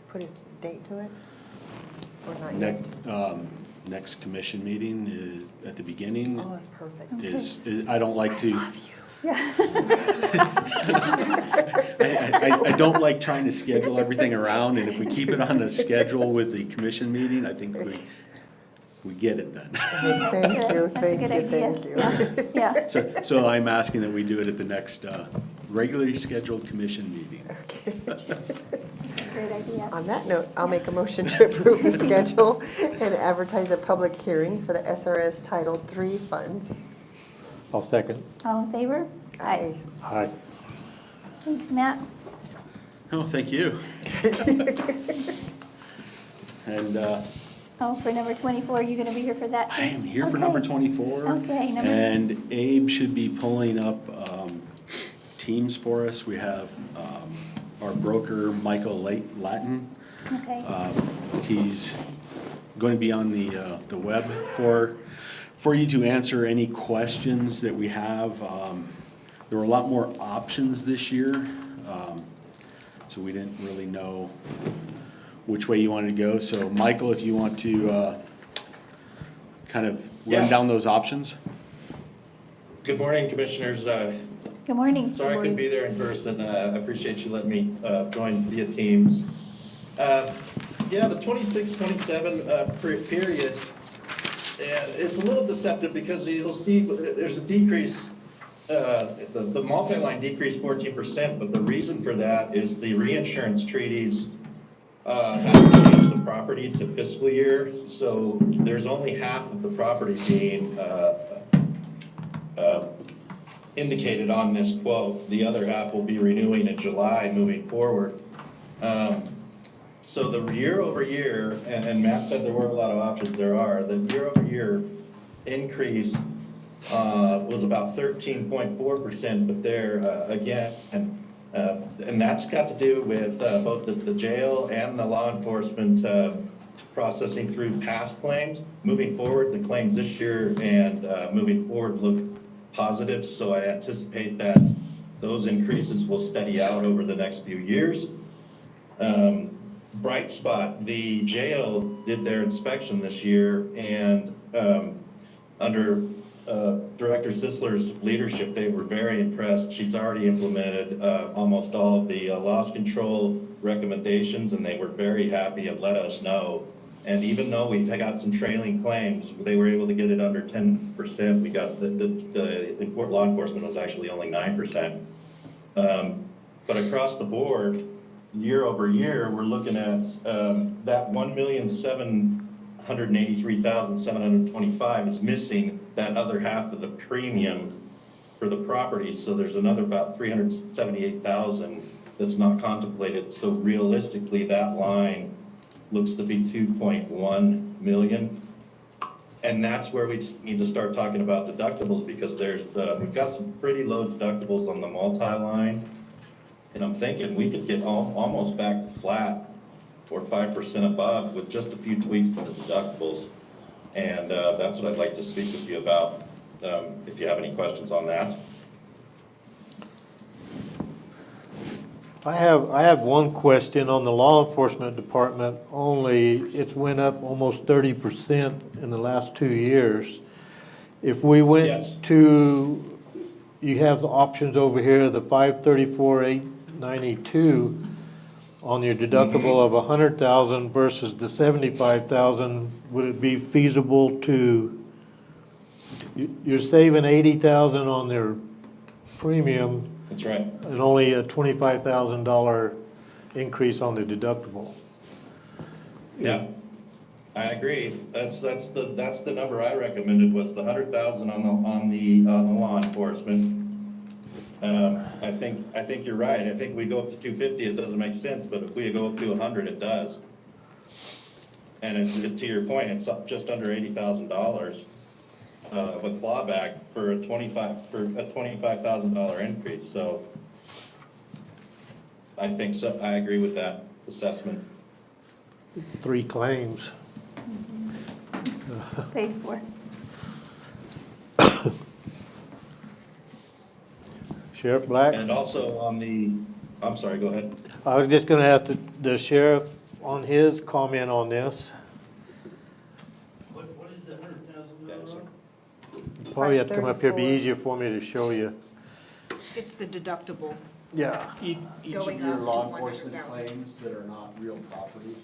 put a date to it? Or not yet? Next commission meeting is at the beginning. Oh, that's perfect. I don't like to. I don't like trying to schedule everything around, and if we keep it on the schedule with the commission meeting, I think we get it then. Thank you, thank you, thank you. Yeah. So I'm asking that we do it at the next regularly scheduled commission meeting. Great idea. On that note, I'll make a motion to approve the schedule and advertise a public hearing for the SRS Title III funds. I'll second. All in favor? Aye. Aye. Thanks, Matt. Oh, thank you. And Oh, for number 24, you're going to be here for that too? I am here for number 24. Okay, number. And Abe should be pulling up teams for us. We have our broker, Michael Latin. Okay. He's going to be on the web for you to answer any questions that we have. There were a lot more options this year, so we didn't really know which way you wanted to go. So Michael, if you want to kind of run down those options. Good morning, Commissioners. Good morning. Sorry I couldn't be there in person. I appreciate you letting me join via Teams. Yeah, the 26-27 period, it's a little deceptive because you'll see there's a decrease. The multi-line decreased 14%, but the reason for that is the reinsurance treaties have changed the property to fiscal year, so there's only half of the property being indicated on this quote. The other half will be renewing in July moving forward. So the year over year, and Matt said there were a lot of options, there are, the year over year increase was about 13.4%, but there again, and that's got to do with both the jail and the law enforcement processing through past claims. Moving forward, the claims this year and moving forward look positive, so I anticipate that those increases will steady out over the next few years. Bright spot, the jail did their inspection this year, and under Director Sisler's leadership, they were very impressed. She's already implemented almost all of the loss control recommendations, and they were very happy and let us know. And even though we got some trailing claims, they were able to get it under 10%. We got the law enforcement was actually only 9%. But across the board, year over year, we're looking at that 1,783,725 is missing that other half of the premium for the property. So there's another about 378,000 that's not contemplated. So realistically, that line looks to be 2.1 million. And that's where we need to start talking about deductibles, because we've got some pretty low deductibles on the multi-line. And I'm thinking we could get almost back to flat or 5% above with just a few tweaks to the deductibles. And that's what I'd like to speak with you about. if you have any questions on that. I have one question on the law enforcement department only. It's went up almost 30% in the last 2 years. If we Yes. went to, you have the options over here, the 534,892 on your deductible of 100,000 versus the 75,000. Would it be feasible to, you're saving 80,000 on their premium That's right. and only a $25,000 increase on the deductible. Yeah, I agree. That's the number I recommended, was the 100,000 on the law enforcement. I think you're right. I think we go up to 250, it doesn't make sense, but if we go up to 100, it does. And to your point, it's up just under $80,000 of a clawback for a $25,000 increase. So I think so. I agree with that assessment. 3 claims. Paid for. Sheriff Black? And also on the, I'm sorry, go ahead. I was just gonna ask the sheriff on his comment on this. What is the $100,000? You probably have to come up here, it'd be easier for me to show you. It's the deductible. Yeah. Each Going of your up to law enforcement 100,000. claims that are not real property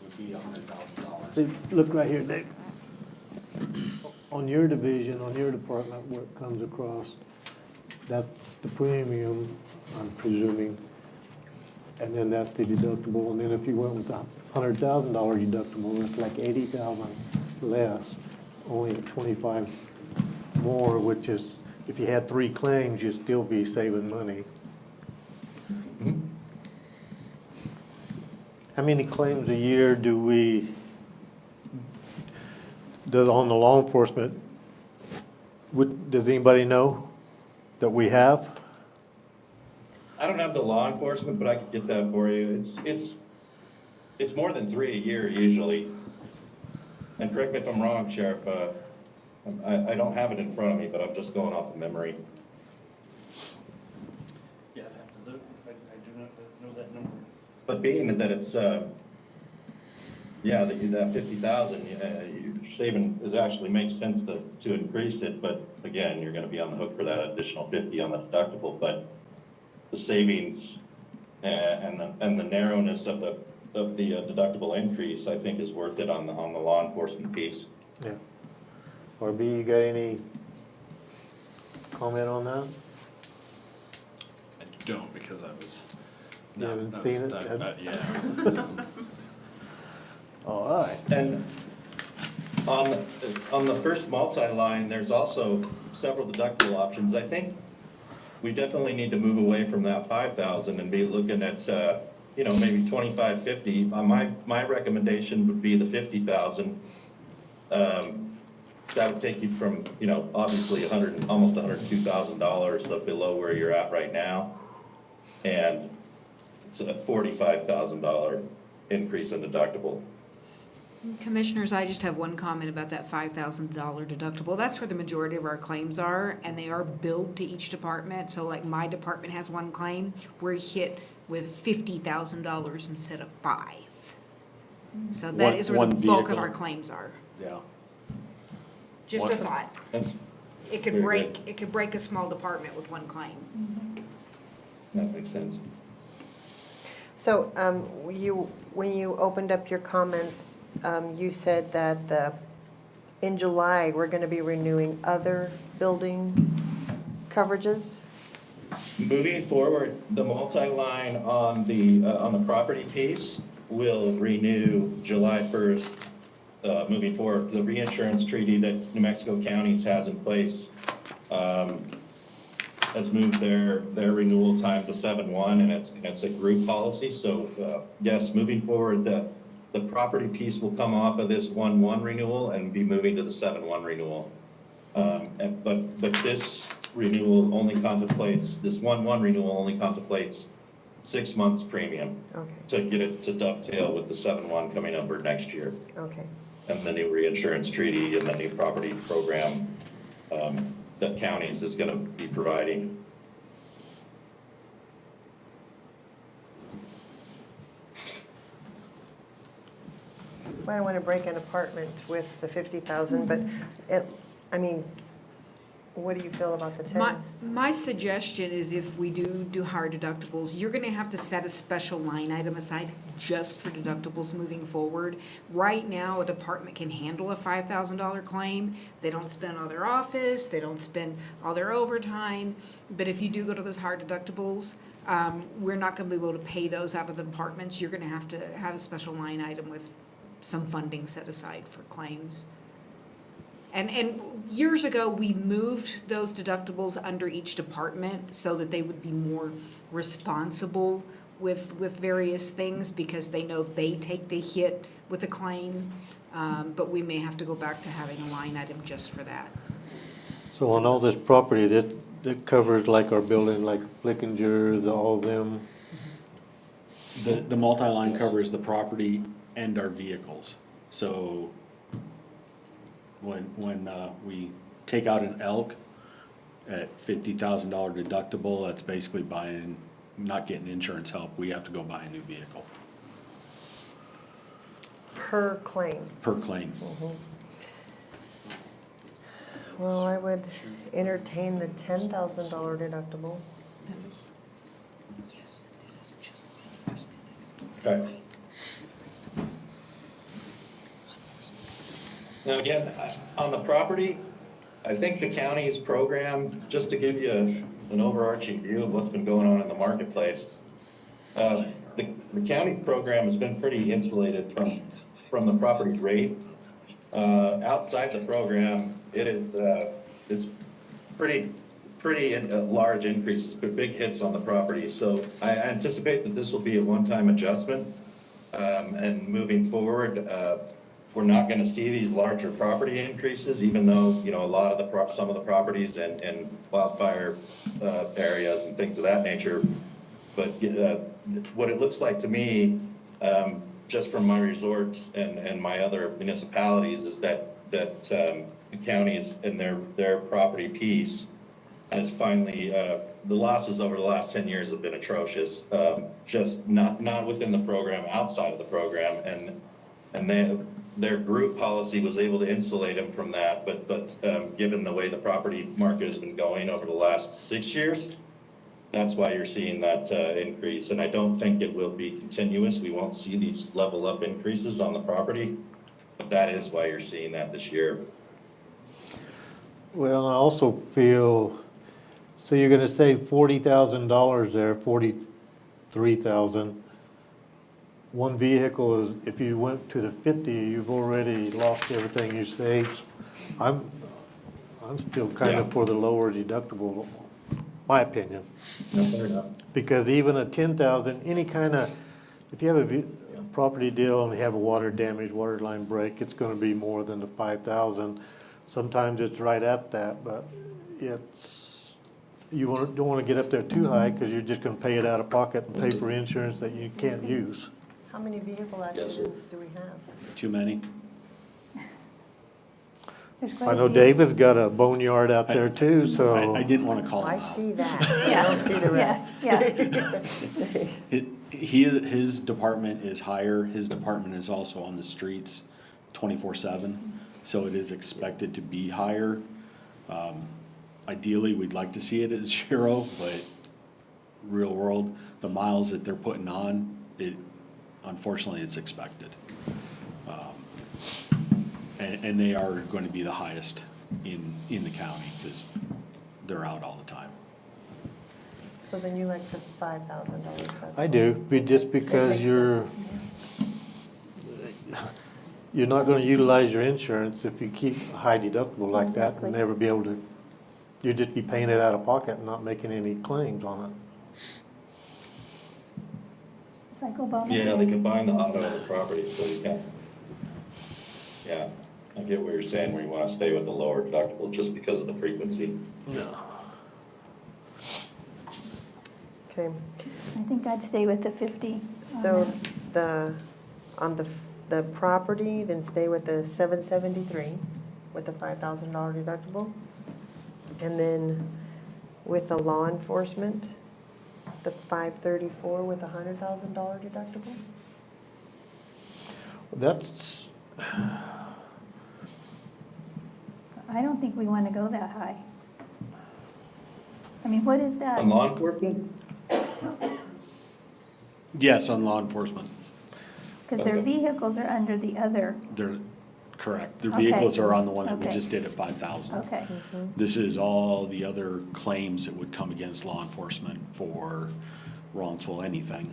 would be $100,000. See, look right here, Dave. On your division, on your department, where it comes across, that's the premium, I'm presuming, and then that's the deductible, and then if you went with a $100,000 deductible, it's like 80,000 less, only at 25 more, which is, if you had 3 claims, you'd still be saving money. How many claims a year do we, on the law enforcement, does anybody know that we have? I don't have the law enforcement, but I could get that for you. It's more than 3 a year usually. And correct me if I'm wrong, Sheriff, I don't have it in front of me, but I'm just going off of memory. Yeah, I'd have to look. I do not know that number. But being that it's, yeah, that 50,000, you're saving, it actually makes sense to increase it, but again, you're gonna be on the hook for that additional 50 on the deductible, but the savings and the narrowness of the deductible increase, I think is worth it on the law enforcement piece. Yeah. RB, you got any comment on that? I don't, because I was. You haven't seen it? Yeah. All right. And on the first multi-line, there's also several deductible options. I think we definitely need to move away from that 5,000 and be looking at, maybe 25, 50. My recommendation would be the 50,000. That would take you from, obviously almost $102,000 up below where you're at right now. And it's a $45,000 increase in deductible. Commissioners, I just have one comment about that $5,000 deductible. That's where the majority of our claims are, and they are billed to each department. So like my department has one claim, we're hit with $50,000 instead of $5. So that is where the bulk of our claims are. Yeah. Just a thought. That's It could break a small department with one claim. That makes sense. So when you opened up your comments, you said that in July, we're going to be renewing other building coverages? Moving forward, the multi-line on the property piece will renew July 1st. Moving forward, the reinsurance treaty that New Mexico counties has in place has moved their renewal time to 7/1, and it's a group policy. So yes, moving forward, the property piece will come off of this 1/1 renewal and be moving to the 7/1 renewal. But this renewal only contemplates, this 1/1 renewal only contemplates 6 months premium. Okay, To get it to dovetail with the 7/1 coming up for next year. okay. And the new reinsurance treaty and the new property program that counties is gonna be providing. Well, I don't want to break an apartment with the 50,000, but it, I mean, what do you feel about the 10? My suggestion is if we do higher deductibles, you're gonna have to set a special line item aside just for deductibles moving forward. Right now, a department can handle a $5,000 claim. They don't spend all their office, they don't spend all their overtime. But if you do go to those higher deductibles, we're not gonna be able to pay those out of the departments. You're gonna have to have a special line item with some funding set aside for claims. And years ago, we moved those deductibles under each department so that they would be more responsible with various things because they know they take the hit with a claim. But we may have to go back to having a line item just for that. So on all this property, that covers like our building, like Flickinger, all of them? The multi-line covers the property and our vehicles. So when we take out an elk at $50,000 deductible, that's basically not getting insurance help. We have to go buy a new vehicle. Per claim. Per claim. Mhm. Well, I would entertain the $10,000 deductible. Okay. Now, again, on the property, I think the county's program, just to give you an overarching view of what's been going on in the marketplace, the county's program has been pretty insulated from the property rates. Outside the program, it's pretty large increases, but big hits on the property. So I anticipate that this will be a one-time adjustment. And moving forward, we're not gonna see these larger property increases, even though, a lot of some of the properties in wildfire areas and things of that nature. But what it looks like to me, just from my resorts and my other municipalities, is that the counties and their property piece has finally, the losses over the last 10 years have been atrocious, just not within the program, outside of the program, and their group policy was able to insulate them from that, but given the way the property market has been going over the last 6 years, that's why you're seeing that increase, and I don't think it will be continuous. We won't see these level up increases on the property, but that is why you're seeing that this year. Well, I also feel, so you're gonna save $40,000 there, 43,000. One vehicle is, if you went to the 50, you've already lost everything you saved. I'm still kind of for the lower deductible, my opinion. No, fair enough. Because even a 10,000, any kind of, if you have a property deal and you have a water damage, water line break, it's gonna be more than the 5,000. Sometimes it's right at that, but don't wanna get up there too high, because you're just gonna pay it out of pocket and pay for insurance that you can't use. How many vehicle accidents do we have? Too many. There's quite I a know few. David's got a boneyard out there too, so. I didn't want to call him I out. see that, I don't see the rest. His department is higher. His department is also on the streets 24/7, so it is expected to be higher. Ideally, we'd like to see it at 0, but real world, the miles that they're putting on, unfortunately, it's expected. And they are going to be the highest in the county because they're out all the time. So then you like the $5,000? I do, just because you're not gonna utilize your insurance if you keep a high deductible like that and never be able to, you'd just be paying it out of pocket and not making any claims on it. It's like Obama. Yeah, they combine the auto and the property, so you can, yeah, I get what you're saying, where you wanna stay with the lower deductible just because of the frequency. No. Okay, I think I'd stay with the 50. so on the property, then stay with the 773 with the $5,000 deductible? And then with the law enforcement, the 534 with a $100,000 deductible? That's, I don't think we want to go that high. I mean, what is that? On law enforcement? Yes, on law enforcement. Because their vehicles are under the other. They're, correct. Their Okay. vehicles are on the one that we Okay. just did at 5,000. Okay. This is all the other claims that would come against law enforcement for wrongful anything.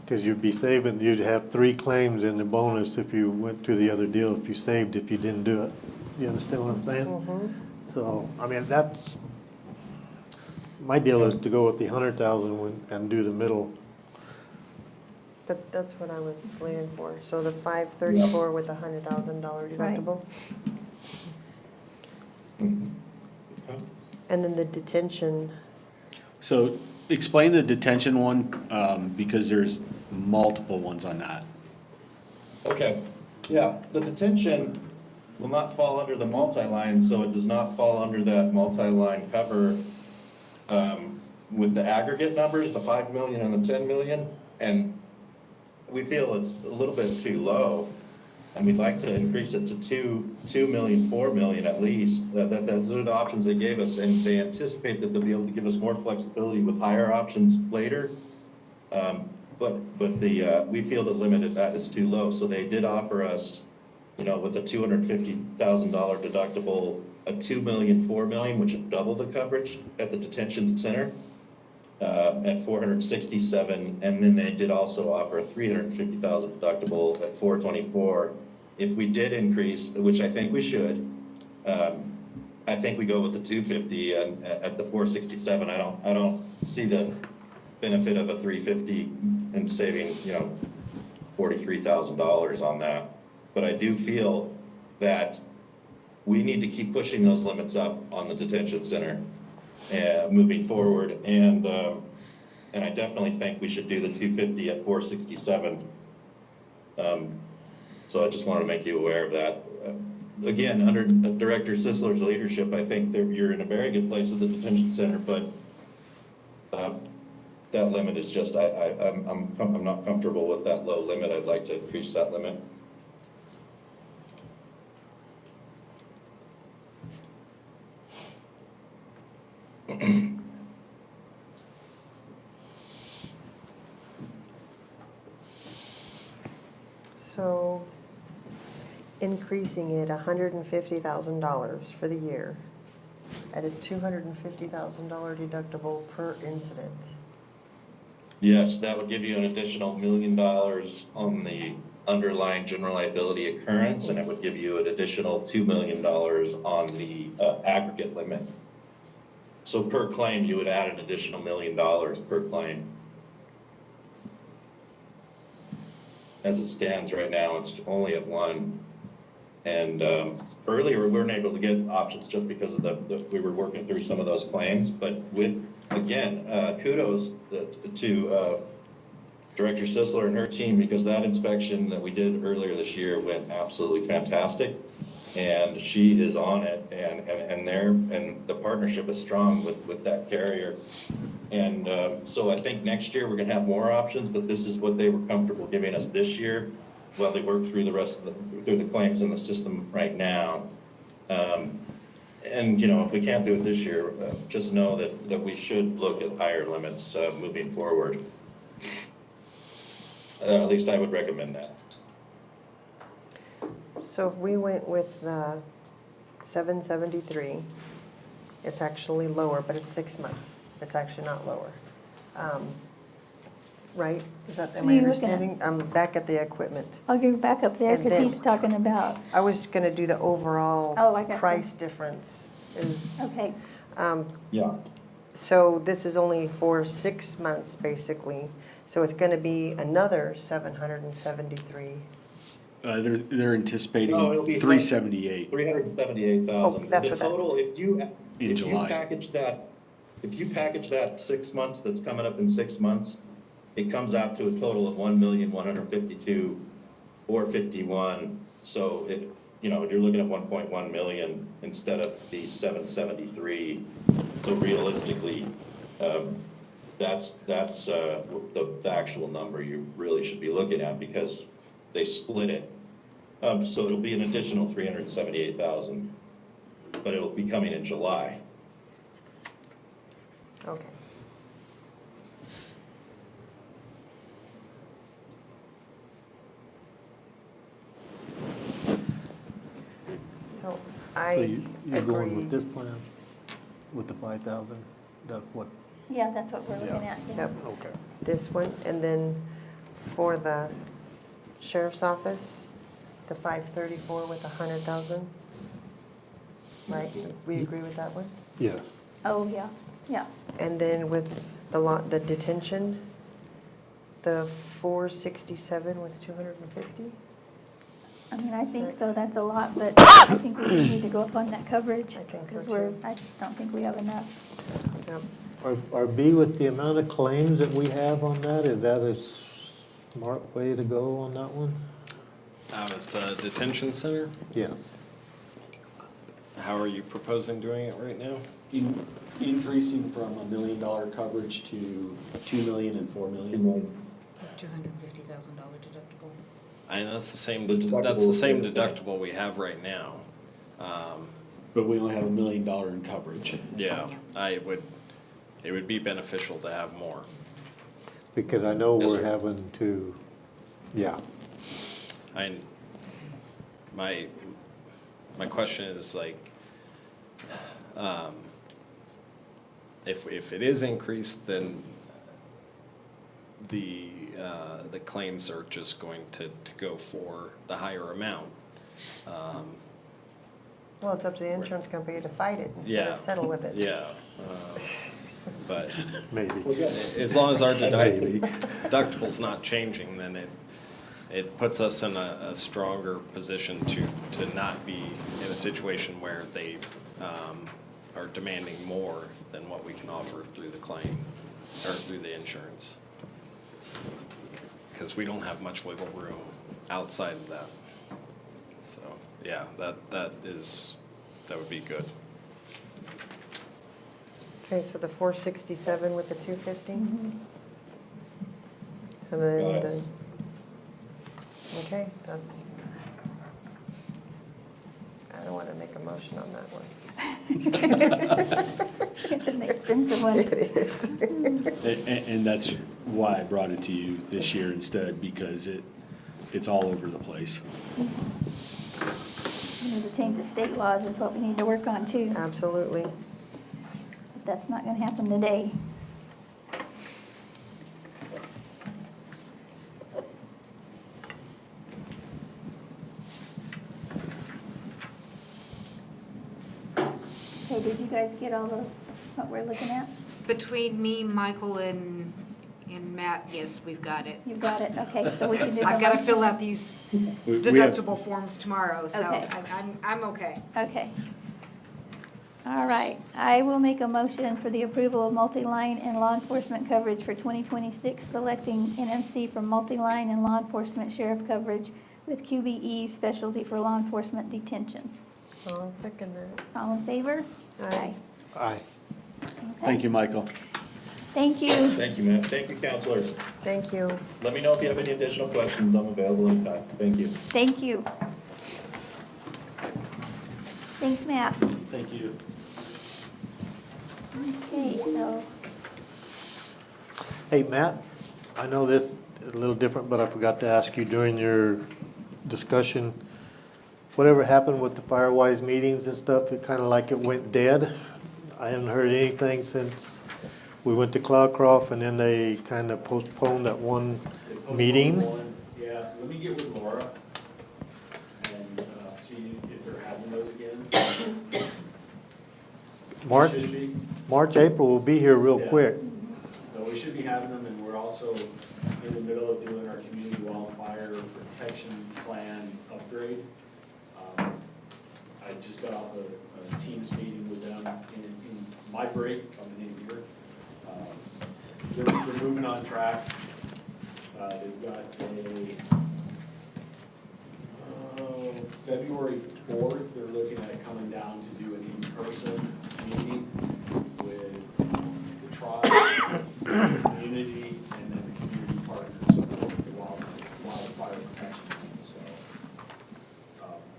because you'd be saving, you'd have 3 claims in the bonus if you went to the other deal, if you saved, if you didn't do it. You understand what I'm saying? So, I mean, that's, my deal is to go with the 100,000 and do the middle. That's what I was waiting for. So the 534 with a $100,000 deductible? And then the detention, So explain the detention one, because there's multiple ones on that. Okay, yeah, the detention will not fall under the multi-line, so it does not fall under that multi-line cover with the aggregate numbers, the 5 million and the 10 million, and we feel it's a little bit too low, and we'd like to increase it to 2 million, 4 million at least. Those are the options they gave us, and they anticipate that they'll be able to give us more flexibility with higher options later. But we feel the limit at that is too low, so they did offer us, with a $250,000 deductible, a 2 million, 4 million, which would double the coverage at the detention center at 467, and then they did also offer a 350,000 deductible at 424. If we did increase, which I think we should, I think we go with the 250 and at the 467. I don't see the benefit of a 350 and saving, $43,000 on that. But I do feel that we need to keep pushing those limits up on the detention center moving forward. And I definitely think we should do the 250 at 467. So I just want to make you aware of that. Again, under Director Sisler's leadership, I think that you're in a very good place with the detention center, but that limit is just, I'm not comfortable with that low limit. I'd like to increase that limit. so increasing it $150,000 for the year at a $250,000 deductible per incident. Yes, that would give you an additional $1 million on the underlying general liability occurrence, and it would give you an additional $2 million on the aggregate limit. So per claim, you would add an additional $1 million per claim. As it stands right now, it's only at 1. And earlier, we weren't able to get options just because of we were working through some of those claims. But with, again, kudos to Director Sisler and her team, because that inspection that we did earlier this year went absolutely fantastic. And she is on it, and the partnership is strong with that carrier. And so I think next year we're going to have more options, but this is what they were comfortable giving us this year while they work through the rest of through the claims in the system right now. And if we can't do it this year, just know that we should look at higher limits moving forward. At least I would recommend that. So if we went with the 773, it's actually lower, but it's 6 months. It's actually not lower. Right? Is that, am What I are you looking at? understanding? I'm back at the equipment. I'll go back up there And because then- he's talking about, I was gonna do the overall Oh, I got price difference is, okay. Yeah. so this is only for 6 months, basically. So it's gonna be another 773. They're anticipating No, it'll be 378. 378,000. Oh, that's The what that- total, if you July. package that 6 months, that's coming up in 6 months, it comes out to a total of 1,152,451. So you're looking at 1.1 million instead of the 773. So realistically, that's the actual number you really should be looking at, because they split it. So it'll be an additional 378,000, but it'll be coming in July. Okay. So So I you're going with agree. this plan, with the 5,000? That's what, Yeah, that's what we're looking at. Yep, okay. this one, and then for the sheriff's office, the 534 with 100,000. Right, we agree with that one? Yes. Oh, yeah, yeah. And then with the detention, the 467 with 250? I mean, I think so, that's a lot, but I think we need to go up on that coverage. I think so, Because too. I don't think we have enough. Yep. Are B, with the amount of claims that we have on that, is that a smart way to go on that one? Out at the detention center, Yes. how are you proposing doing it right now? Increasing from $1 million coverage to 2 million and 4 million. $250,000 deductible. I know that's the same, The deductible that's the is same the same. deductible we have right now. But we only have $1 million in coverage. Yeah, it would be beneficial to have more. Because I know Yes, we're sir. having to, yeah. My question is like, if it is increased, then the claims are just going to go for the higher amount. Well, it's up to the insurance company to fight it instead Yeah. of settle with it. Yeah, but Maybe. as long as our Maybe. deductible's not changing, then it puts us in a stronger position to not be in a situation where they are demanding more than what we can offer through the claim, or through the insurance. Because we don't have much wiggle room outside of that. So, yeah, that would be good. Okay, so the 467 with the 250? Mhm. And then Got the, it. okay, that's, I don't want to make a motion on that one. It's an expensive one. It is. And that's why I brought it to you this year instead, because it's all over the place. We need to change the state laws is what we need to work on too. Absolutely. But that's not gonna happen today. Okay, did you guys get all those, what we're looking at? Between me, Michael, and Matt, yes, we've got it. You got it, okay, so we can do the I've got to motion. fill out these We have- deductible forms tomorrow, so Okay. I'm okay. Okay. All right, I will make a motion for the approval of multi-line and law enforcement coverage for 2026, selecting NMC from multi-line and law enforcement sheriff coverage with QBE specialty for law enforcement detention. I'll second that. All in favor? Aye. Aye. Thank you, Michael. Thank you. Thank you, Matt. Thank you, counselors. Thank you. Let me know if you have any additional questions. I'm available anytime. Thank you. Thank you. Thanks, Matt. Thank you. Okay, so, Hey, Matt, I know this is a little different, but I forgot to ask you during your discussion, whatever happened with the Firewise meetings and stuff, it kind of like it went dead. I haven't heard anything since we went to Cloudcroft, and then they kind of postponed that one meeting. Yeah, let me get with Laura and see if they're having those again. March, Should be. March, April will be here real Yeah. quick. No, we should be having them, and we're also in the middle of doing our community wildfire protection plan upgrade. I just got off a Teams meeting with them in my break coming in here. They're moving on track. They've got a February 4th, they're looking at coming down to do an in-person meeting with the tribe, the community, and then the community partners of the wildfire protection. So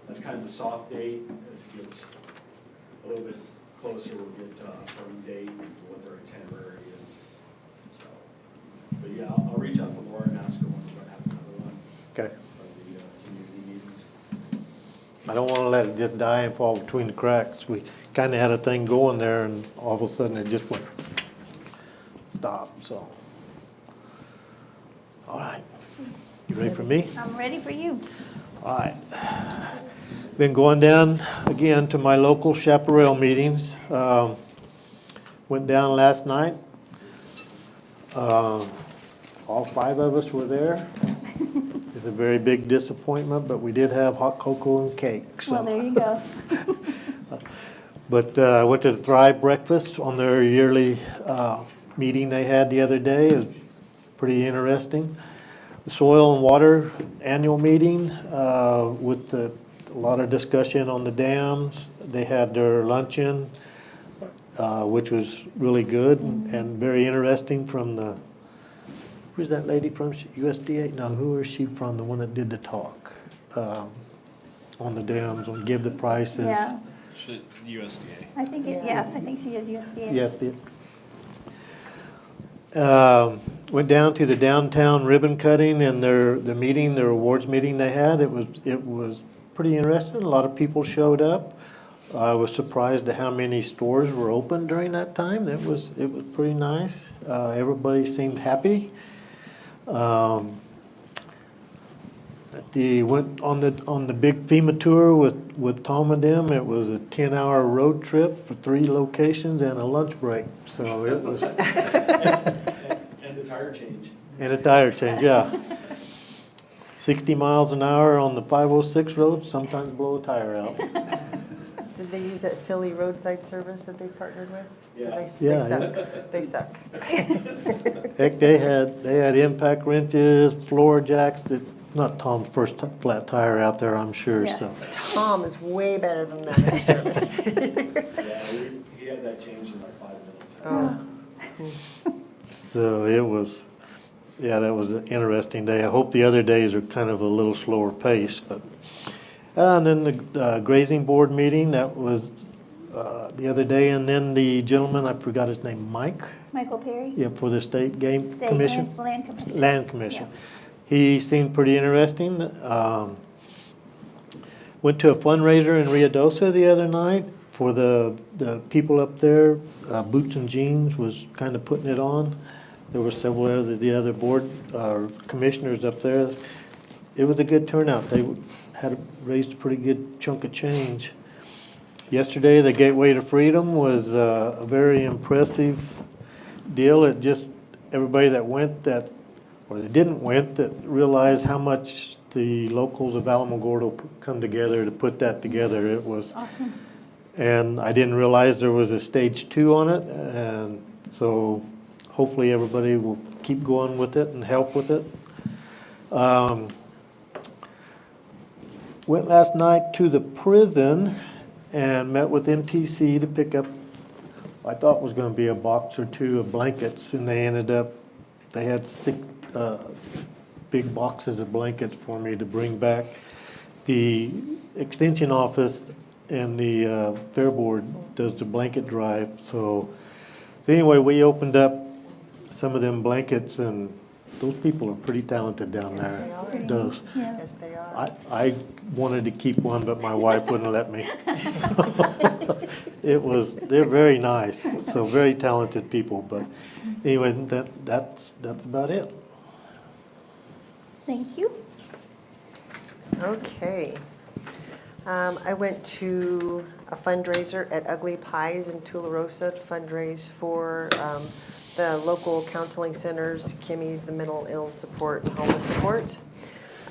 that's kind of the soft date. As it gets a little bit closer, we'll get a firm date and what their itinerary is. So, but yeah, I'll reach out to Laura and ask her when we're going to have another one. Okay. Of the community meetings. I don't want to let it just die and fall between the cracks. We kind of had a thing going there, and all of a sudden it just went stop, so. All right. You ready for me? I'm ready for you. All right. Been going down again to my local chaparral meetings. Went down last night. All 5 of us were there. It's a very big disappointment, but we did have hot cocoa and cake. So. Well, there you go. But I went to the Thrive Breakfast on their yearly meeting they had the other day. It was pretty interesting. The Soil and Water Annual Meeting with a lot of discussion on the dams. They had their luncheon, which was really good and very interesting from the, who's that lady from, USDA? No, who is she from, the one that did the talk on the dams, on give the prices? Yeah, USDA. I think I think she is USDA. Yes, went down to the downtown ribbon cutting and their meeting, their awards meeting they had. It was pretty interesting. A lot of people showed up. I was surprised at how many stores were open during that time. It was pretty nice. Everybody seemed happy. Went on the big FEMA tour with Tom and them. It was a 10-hour road trip for 3 locations and a lunch break. So it was. And the tire change. And a tire change, yeah. 60 miles an hour on the 506 road, sometimes blow a tire out. Did they use that silly roadside service that they partnered with? Yeah. They suck. Heck, they had impact wrenches, floor jacks. Not Tom's first flat tire out there, I'm sure. Yeah. So. Tom is way better than that in service. Yeah, he had that changed in like 5 minutes. So it was, yeah, that was an interesting day. I hope the other days are kind of a little slower pace. But and then the grazing board meeting, that was the other day. And then the gentleman, I forgot his name, Michael Perry? Yeah, for the State Game Commission. Land Commission. Land Commission. Yeah. He seemed pretty interesting. Went to a fundraiser in Ruidoso the other night for the people up there. Boots and Jeans was kind of putting it on. There were several of the other board commissioners up there. It was a good turnout. They had raised a pretty good chunk of change. Yesterday, the Gateway to Freedom was a very impressive deal. It just, everybody that went or that didn't went, that realized how much the locals of Alamogordo come together to put that together. It was awesome. And I didn't realize there was a stage 2 on it, and so hopefully everybody will keep going with it and help with it. Went last night to the prison and met with MTC to pick up, I thought was going to be a box or 2 of blankets, and they had 6 big boxes of blankets for me to bring back. The extension office and the fair board does the blanket drive. So anyway, we opened up some of them blankets, and those people are pretty talented down there. Those. Yeah. Yes, they are. I wanted to keep one, but my wife wouldn't let me. They're very nice, so very talented people. But anyway, that's about it. Thank you. Okay. I went to a fundraiser at Ugly Pies in Tularosa to fundraise for the local counseling centers, Kimmy's, the mental ill support, homeless support.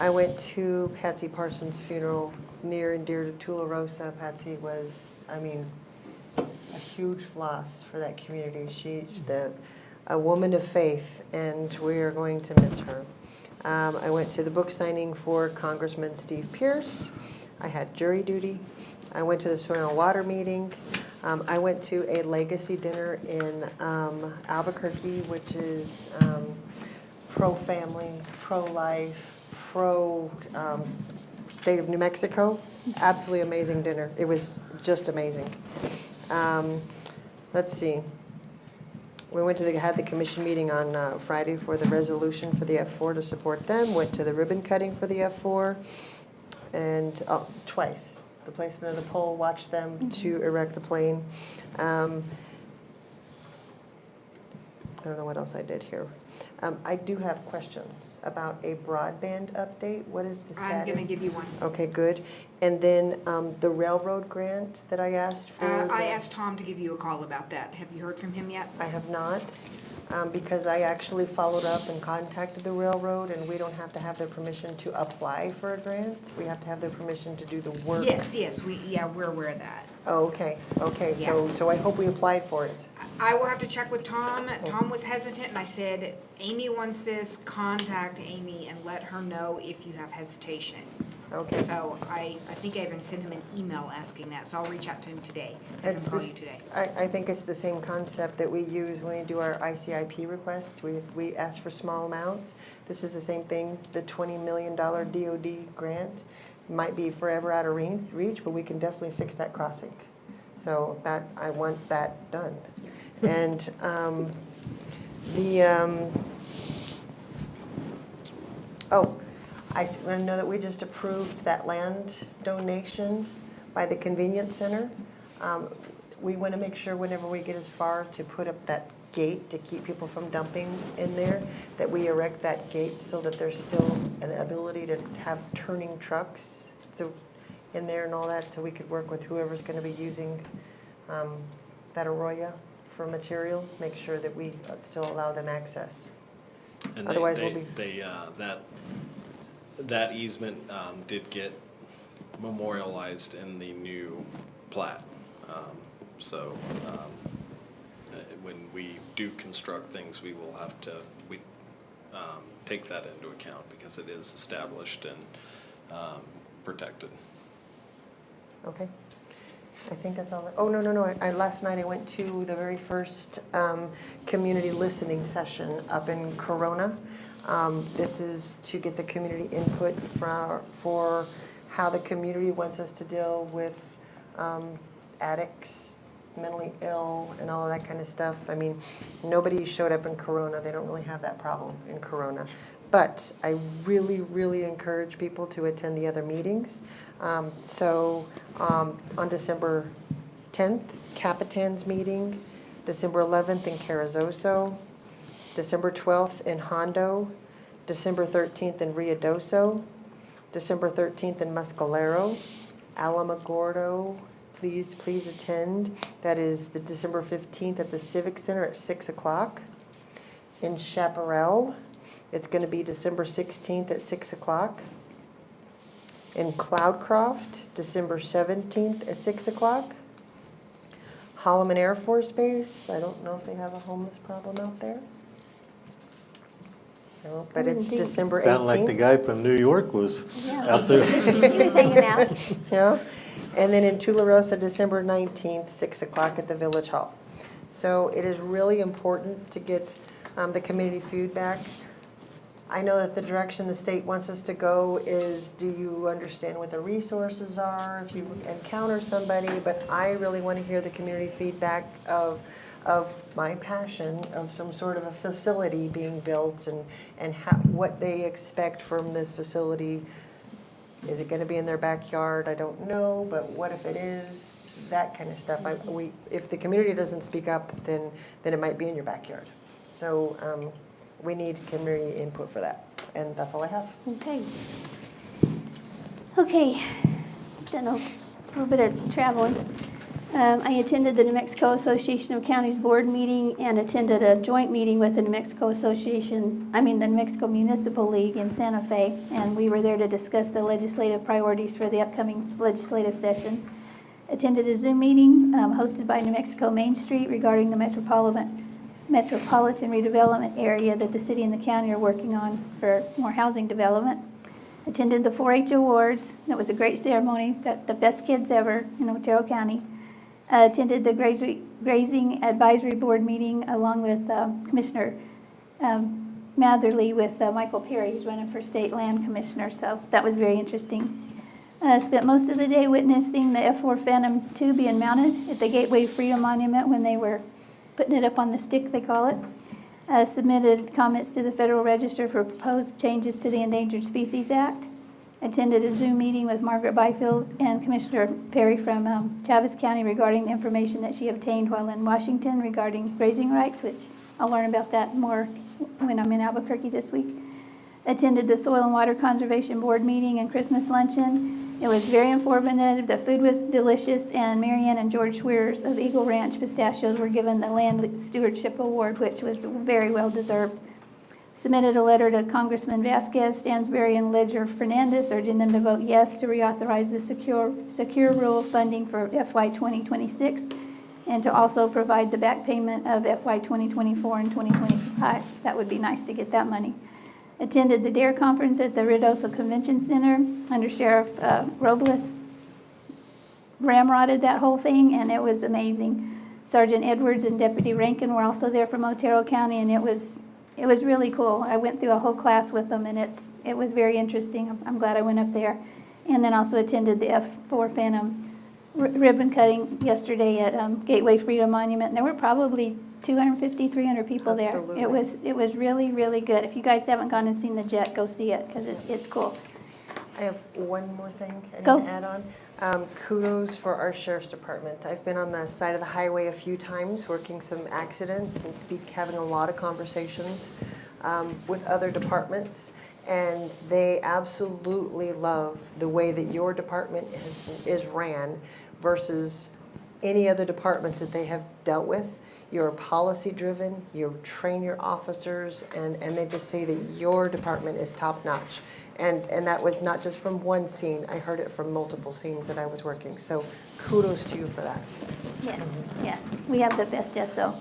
I went to Patsy Parsons' funeral, near and dear to Tularosa. Patsy was, a huge loss for that community. She's a woman of faith, and we are going to miss her. I went to the book signing for Congressman Steve Pierce. I had jury duty. I went to the Soil and Water meeting. I went to a legacy dinner in Albuquerque, which is pro-family, pro-life, pro-state of New Mexico. Absolutely amazing dinner. It was just amazing. Let's see. We went to had the commission meeting on Friday for the resolution for the F4 to support them. Went to the ribbon cutting for the F4, and twice. The placement of the pole, watched them to erect the plane. I don't know what else I did here. I do have questions about a broadband update. What is the status? I'm going to give you one. Okay, good. And then the railroad grant that I asked for. I asked Tom to give you a call about that. Have you heard from him yet? I have not, because I actually followed up and contacted the railroad, and we don't have to have their permission to apply for a grant. We have to have their permission to do the work. Yes, we're aware of that. Oh, okay, so I hope we applied for it. I will have to check with Tom. Tom was hesitant, and I said, Amy wants this, contact Amy and let her know if you have hesitation. Okay. So I think I even sent him an email asking that, so I'll reach out to him today. Have him call you today. I think it's the same concept that we use when we do our ICIP requests. We ask for small amounts. This is the same thing. The $20 million DOD grant might be forever out of reach, but we can definitely fix that crossing. So I want that done. And I want to know that we just approved that land donation by the convenience center. We want to make sure whenever we get as far to put up that gate to keep people from dumping in there, that we erect that gate so that there's still an ability to have turning trucks in there and all that, so we could work with whoever's going to be using that arroyo for material, make sure that we still allow them access. And Otherwise, that easement did get memorialized in the new plat. When we do construct things, we will have to take that into account because it is established and protected. Okay. I think that's all. Oh, no. Last night I went to the very first community listening session up in Corona. This is to get the community input for how the community wants us to deal with addicts, mentally ill, and all of that kind of stuff. I mean, nobody showed up in Corona. They don't really have that problem in Corona. But I really, really encourage people to attend the other meetings. On December 10th, Capitan's meeting, December 11th in Carrizoso, December 12th in Hondo, December 13th in Ruidoso, December 13th in Mescalero, Alamogordo, please attend. That is the December 15th at the Civic Center at 6 o'clock. In Chaparral, it's going to be December 16th at 6 o'clock. In Cloudcroft, December 17th at 6 o'clock. Holloman Air Force Base, I don't know if they have a homeless problem out there. No, but it's December 18th. Sound like the guy from New York was out there. He was hanging out. Yeah. And then in Tularosa, December 19th, 6 o'clock at the Village Hall. So it is really important to get the community feedback. I know that the direction the state wants us to go is, do you understand what the resources are if you encounter somebody? But I really want to hear the community feedback of my passion of some sort of a facility being built and what they expect from this facility. Is it going to be in their backyard? I don't know, but what if it is? That kind of stuff. If the community doesn't speak up, then it might be in your backyard. So we need community input for that, and that's all I have. Okay, done a little bit of traveling. I attended the New Mexico Association of Counties Board meeting and attended a joint meeting with the New Mexico the New Mexico Municipal League in Santa Fe, and we were there to discuss the legislative priorities for the upcoming legislative session. Attended a Zoom meeting hosted by New Mexico Main Street regarding the metropolitan redevelopment area that the city and the county are working on for more housing development. Attended the 4-H Awards. It was a great ceremony. Got the best kids ever in Otero County. Attended the Grazing Advisory Board meeting along with Commissioner Matherly with Michael Perry, who's running for State Land Commissioner, so that was very interesting. Spent most of the day witnessing the F-4 Phantom II being mounted at the Gateway Freedom Monument when they were putting it up on the stick, they call it. Submitted comments to the Federal Register for proposed changes to the Endangered Species Act. Attended a Zoom meeting with Margaret Byfield and Commissioner Perry from Chavez County regarding the information that she obtained while in Washington regarding grazing rights, which I'll learn about that more when I'm in Albuquerque this week. Attended the Soil and Water Conservation Board meeting and Christmas luncheon. It was very informative. The food was delicious, and Marianne and George Schweers of Eagle Ranch Pistachios were given the Land Stewardship Award, which was very well deserved. Submitted a letter to Congressman Vasquez, Stansbury, and Ledger Fernandez, urging them to vote yes to reauthorize the secure rural funding for FY 2026 and to also provide the back payment of FY 2024 and 2025. That would be nice to get that money. Attended the DARE conference at the Ruidoso Convention Center under Sheriff Robles. Ramrodded that whole thing, and it was amazing. Sergeant Edwards and Deputy Rankin were also there from Otero County, and it was really cool. I went through a whole class with them, and it was very interesting. I'm glad I went up there. And then also attended the F-4 Phantom ribbon cutting yesterday at Gateway Freedom Monument, and there were probably 250, 300 people there. Absolutely. It was really, really good. If you guys haven't gone and seen the jet, go see it, because it's cool. I have one more thing I need Go. to add on. Kudos for our sheriff's department. I've been on the side of the highway a few times, working some accidents and having a lot of conversations with other departments, and they absolutely love the way that your department is ran versus any other departments that they have dealt with. You're policy-driven, you train your officers, and they just say that your department is top-notch. And that was not just from one scene, I heard it from multiple scenes that I was working. So kudos to you for that. Yes, yes. We have the best SO.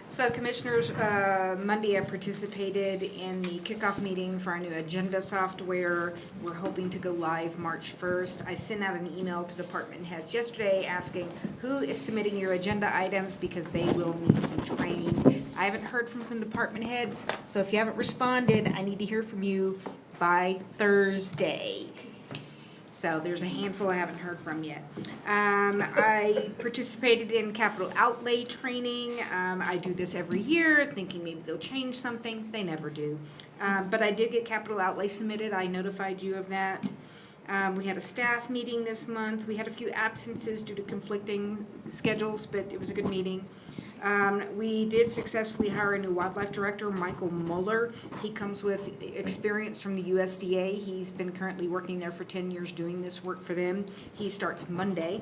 So Commissioners, Monday I participated in the kickoff meeting for our new agenda software. We're hoping to go live March 1st. I sent out an email to department heads yesterday asking who is submitting your agenda items because they will need to be trained. I haven't heard from some department heads, so if you haven't responded, I need to hear from you by Thursday. So there's a handful I haven't heard from yet. I participated in capital outlay training. I do this every year, thinking maybe they'll change something. They never do. But I did get capital outlay submitted. I notified you of that. We had a staff meeting this month. We had a few absences due to conflicting schedules, but it was a good meeting. We did successfully hire a new wildlife director, Michael Mueller. He comes with experience from the USDA. He's been currently working there for 10 years doing this work for them. He starts Monday.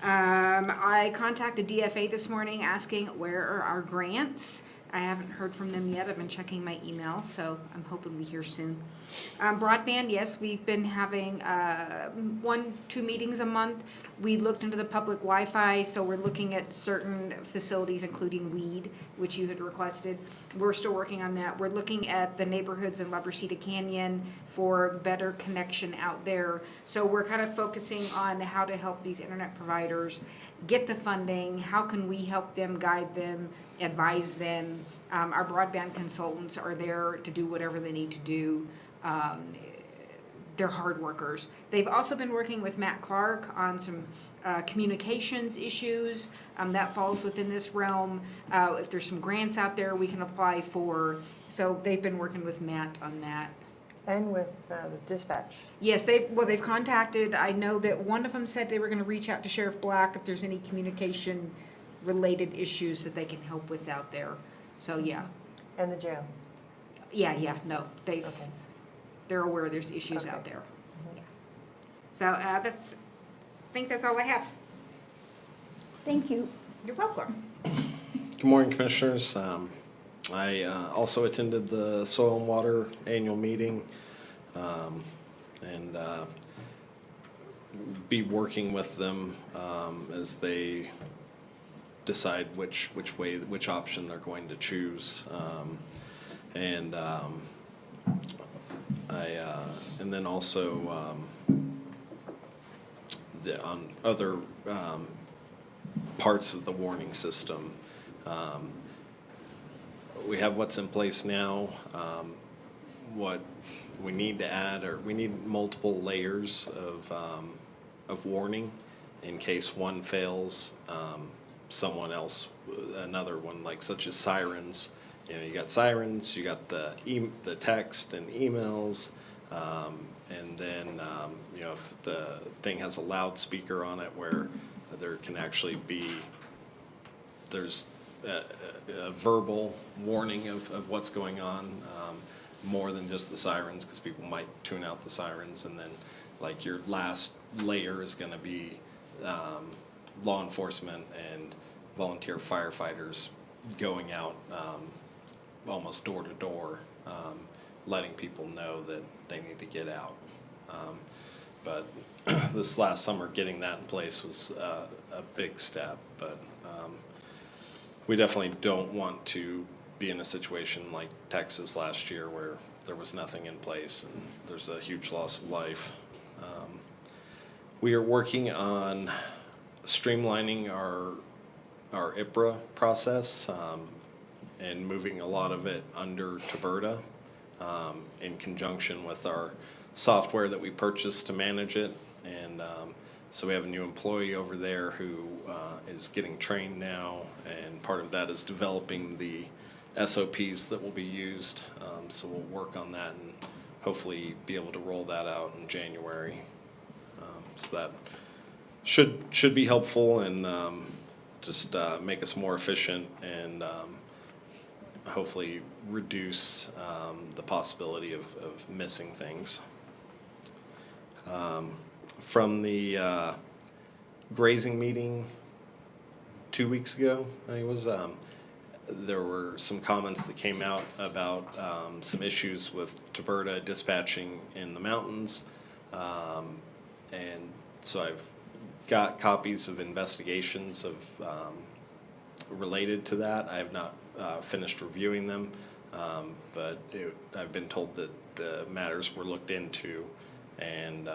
I contacted DFA this morning asking where are our grants. I haven't heard from them yet. I've been checking my email, so I'm hoping we hear soon. Broadband, yes, we've been having 1-2 meetings a month. We looked into the public Wi-Fi, so we're looking at certain facilities, including Weed, which you had requested. We're still working on that. We're looking at the neighborhoods in La Bresita Canyon for better connection out there. So we're kind of focusing on how to help these internet providers get the funding. How can we help them, guide them, advise them? Our broadband consultants are there to do whatever they need to do. They're hard workers. They've also been working with Matt Clark on some communications issues. That falls within this realm. If there's some grants out there we can apply for. So they've been working with Matt on that. And with the dispatch. Yes, they've contacted. I know that one of them said they were going to reach out to Sheriff Black if there's any communication related issues that they can help with out there. So yeah. And the jail. Yeah, no, they're aware there's issues out there. So I think that's all I have. Thank you. You're welcome. Good morning, Commissioners. I also attended the Soil and Water Annual Meeting, and be working with them as they decide which option they're going to choose. And and then also on other parts of the warning system. We have what's in place now. What we need to add, or we need multiple layers of warning in case one fails, someone else, another one, like such as sirens. You know, you got sirens, you got the text and emails, and then you know, if the thing has a loudspeaker on it where there can actually be, there's a verbal warning of what's going on, more than just the sirens, because people might tune out the sirens. And then like your last layer is going to be law enforcement and volunteer firefighters going out almost door to door, letting people know that they need to get out. But this last summer, getting that in place was a big step. But we definitely don't want to be in a situation like Texas last year where there was nothing in place and there's a huge loss of life. We are working on streamlining our IPRA process and moving a lot of it under Taberta in conjunction with our software that we purchased to manage it. And so we have a new employee over there who is getting trained now, and part of that is developing the SOPs that will be used. So we'll work on that and hopefully be able to roll that out in January. So that should be helpful and just make us more efficient and hopefully reduce the possibility of missing things. From the grazing meeting 2 weeks ago, I think it was, there were some comments that came out about some issues with Taberta dispatching in the mountains. And so I've got copies of investigations of related to that. I have not finished reviewing them, but I've been told that the matters were looked into, and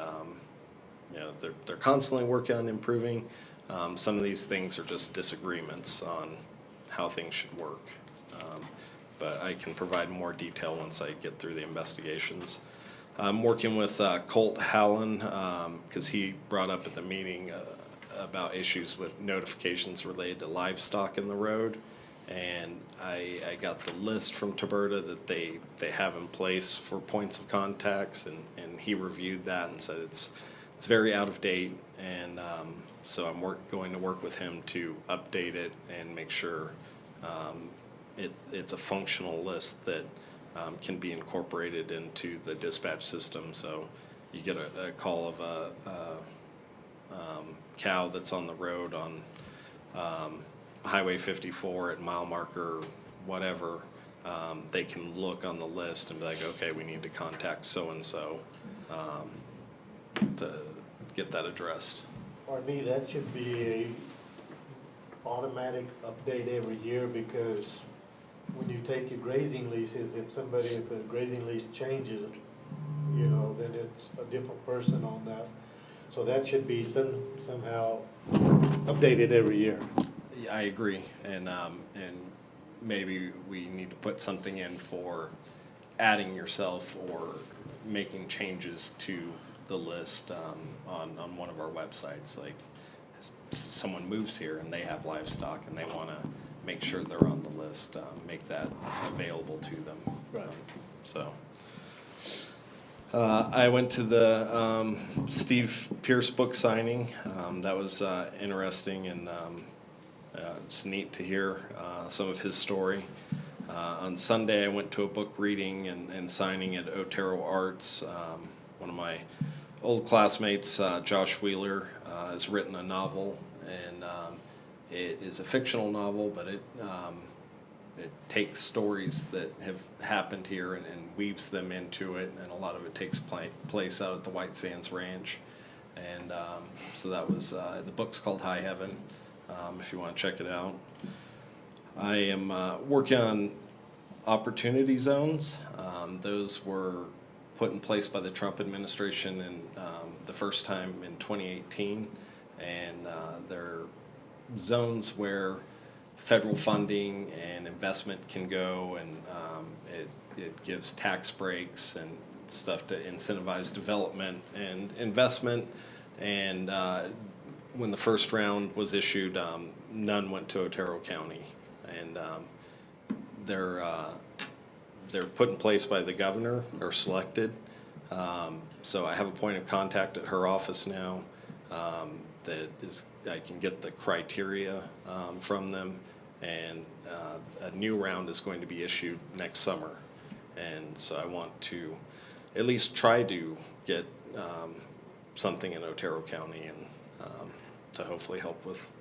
you know, they're constantly working on improving. Some of these things are just disagreements on how things should work, but I can provide more detail once I get through the investigations. I'm working with Colt Hallen because he brought up at the meeting about issues with notifications related to livestock in the road. And I got the list from Taberta that they have in place for points of contacts, and he reviewed that and said it's very out of date. And so I'm going to work with him to update it and make sure it's a functional list that can be incorporated into the dispatch system. So you get a call of a cow that's on the road on Highway 54 at mile marker whatever, they can look on the list and be like, okay, we need to contact so-and-so to get that addressed. For me, that should be a automatic update every year, because when you take your grazing leases, if a grazing lease changes, you know, then it's a different person on that. So that should be somehow updated every year. Yeah, I agree, and maybe we need to put something in for adding yourself or making changes to the list on one of our websites. Like, someone moves here and they have livestock and they want to make sure they're on the list, make that available to them. Right. So I went to the Steve Pierce book signing. That was interesting, and it's neat to hear some of his story. On Sunday, I went to a book reading and signing at Otero Arts. One of my old classmates, Josh Wheeler, has written a novel, and it is a fictional novel, but it takes stories that have happened here and weaves them into it, and a lot of it takes place out at the White Sands Ranch. And so that was, the book's called High Heaven, if you want to check it out. I am working on opportunity zones. Those were put in place by the Trump administration in, the first time in 2018. And they're zones where federal funding and investment can go, and it gives tax breaks and stuff to incentivize development and investment. And when the first round was issued, none went to Otero County. And they're put in place by the governor, or selected. So I have a point of contact at her office now, that is, I can get the criteria from them, and a new round is going to be issued next summer. And so I want to at least try to get something in Otero County, and to hopefully help with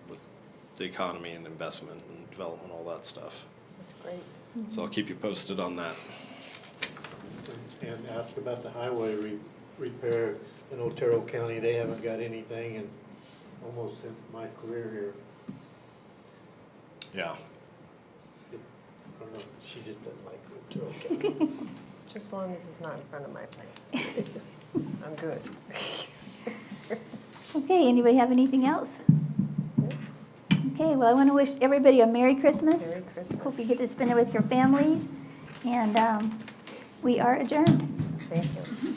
the economy and investment and development, all that stuff. That's great. So I'll keep you posted on that. And ask about the highway repair in Otero County. They haven't got anything in almost in my career here. Yeah. I don't know, she just doesn't like Otero County. Just as long as it's not in front of my place. I'm good. Okay, anybody have anything else? Okay, well, I want to wish everybody a Merry Christmas. Merry Christmas. Hope you get to spend it with your families, and we are adjourned. Thank you.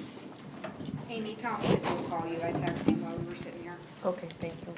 Amy Thompson will call you. I texted him while we were sitting here. Okay, thank you.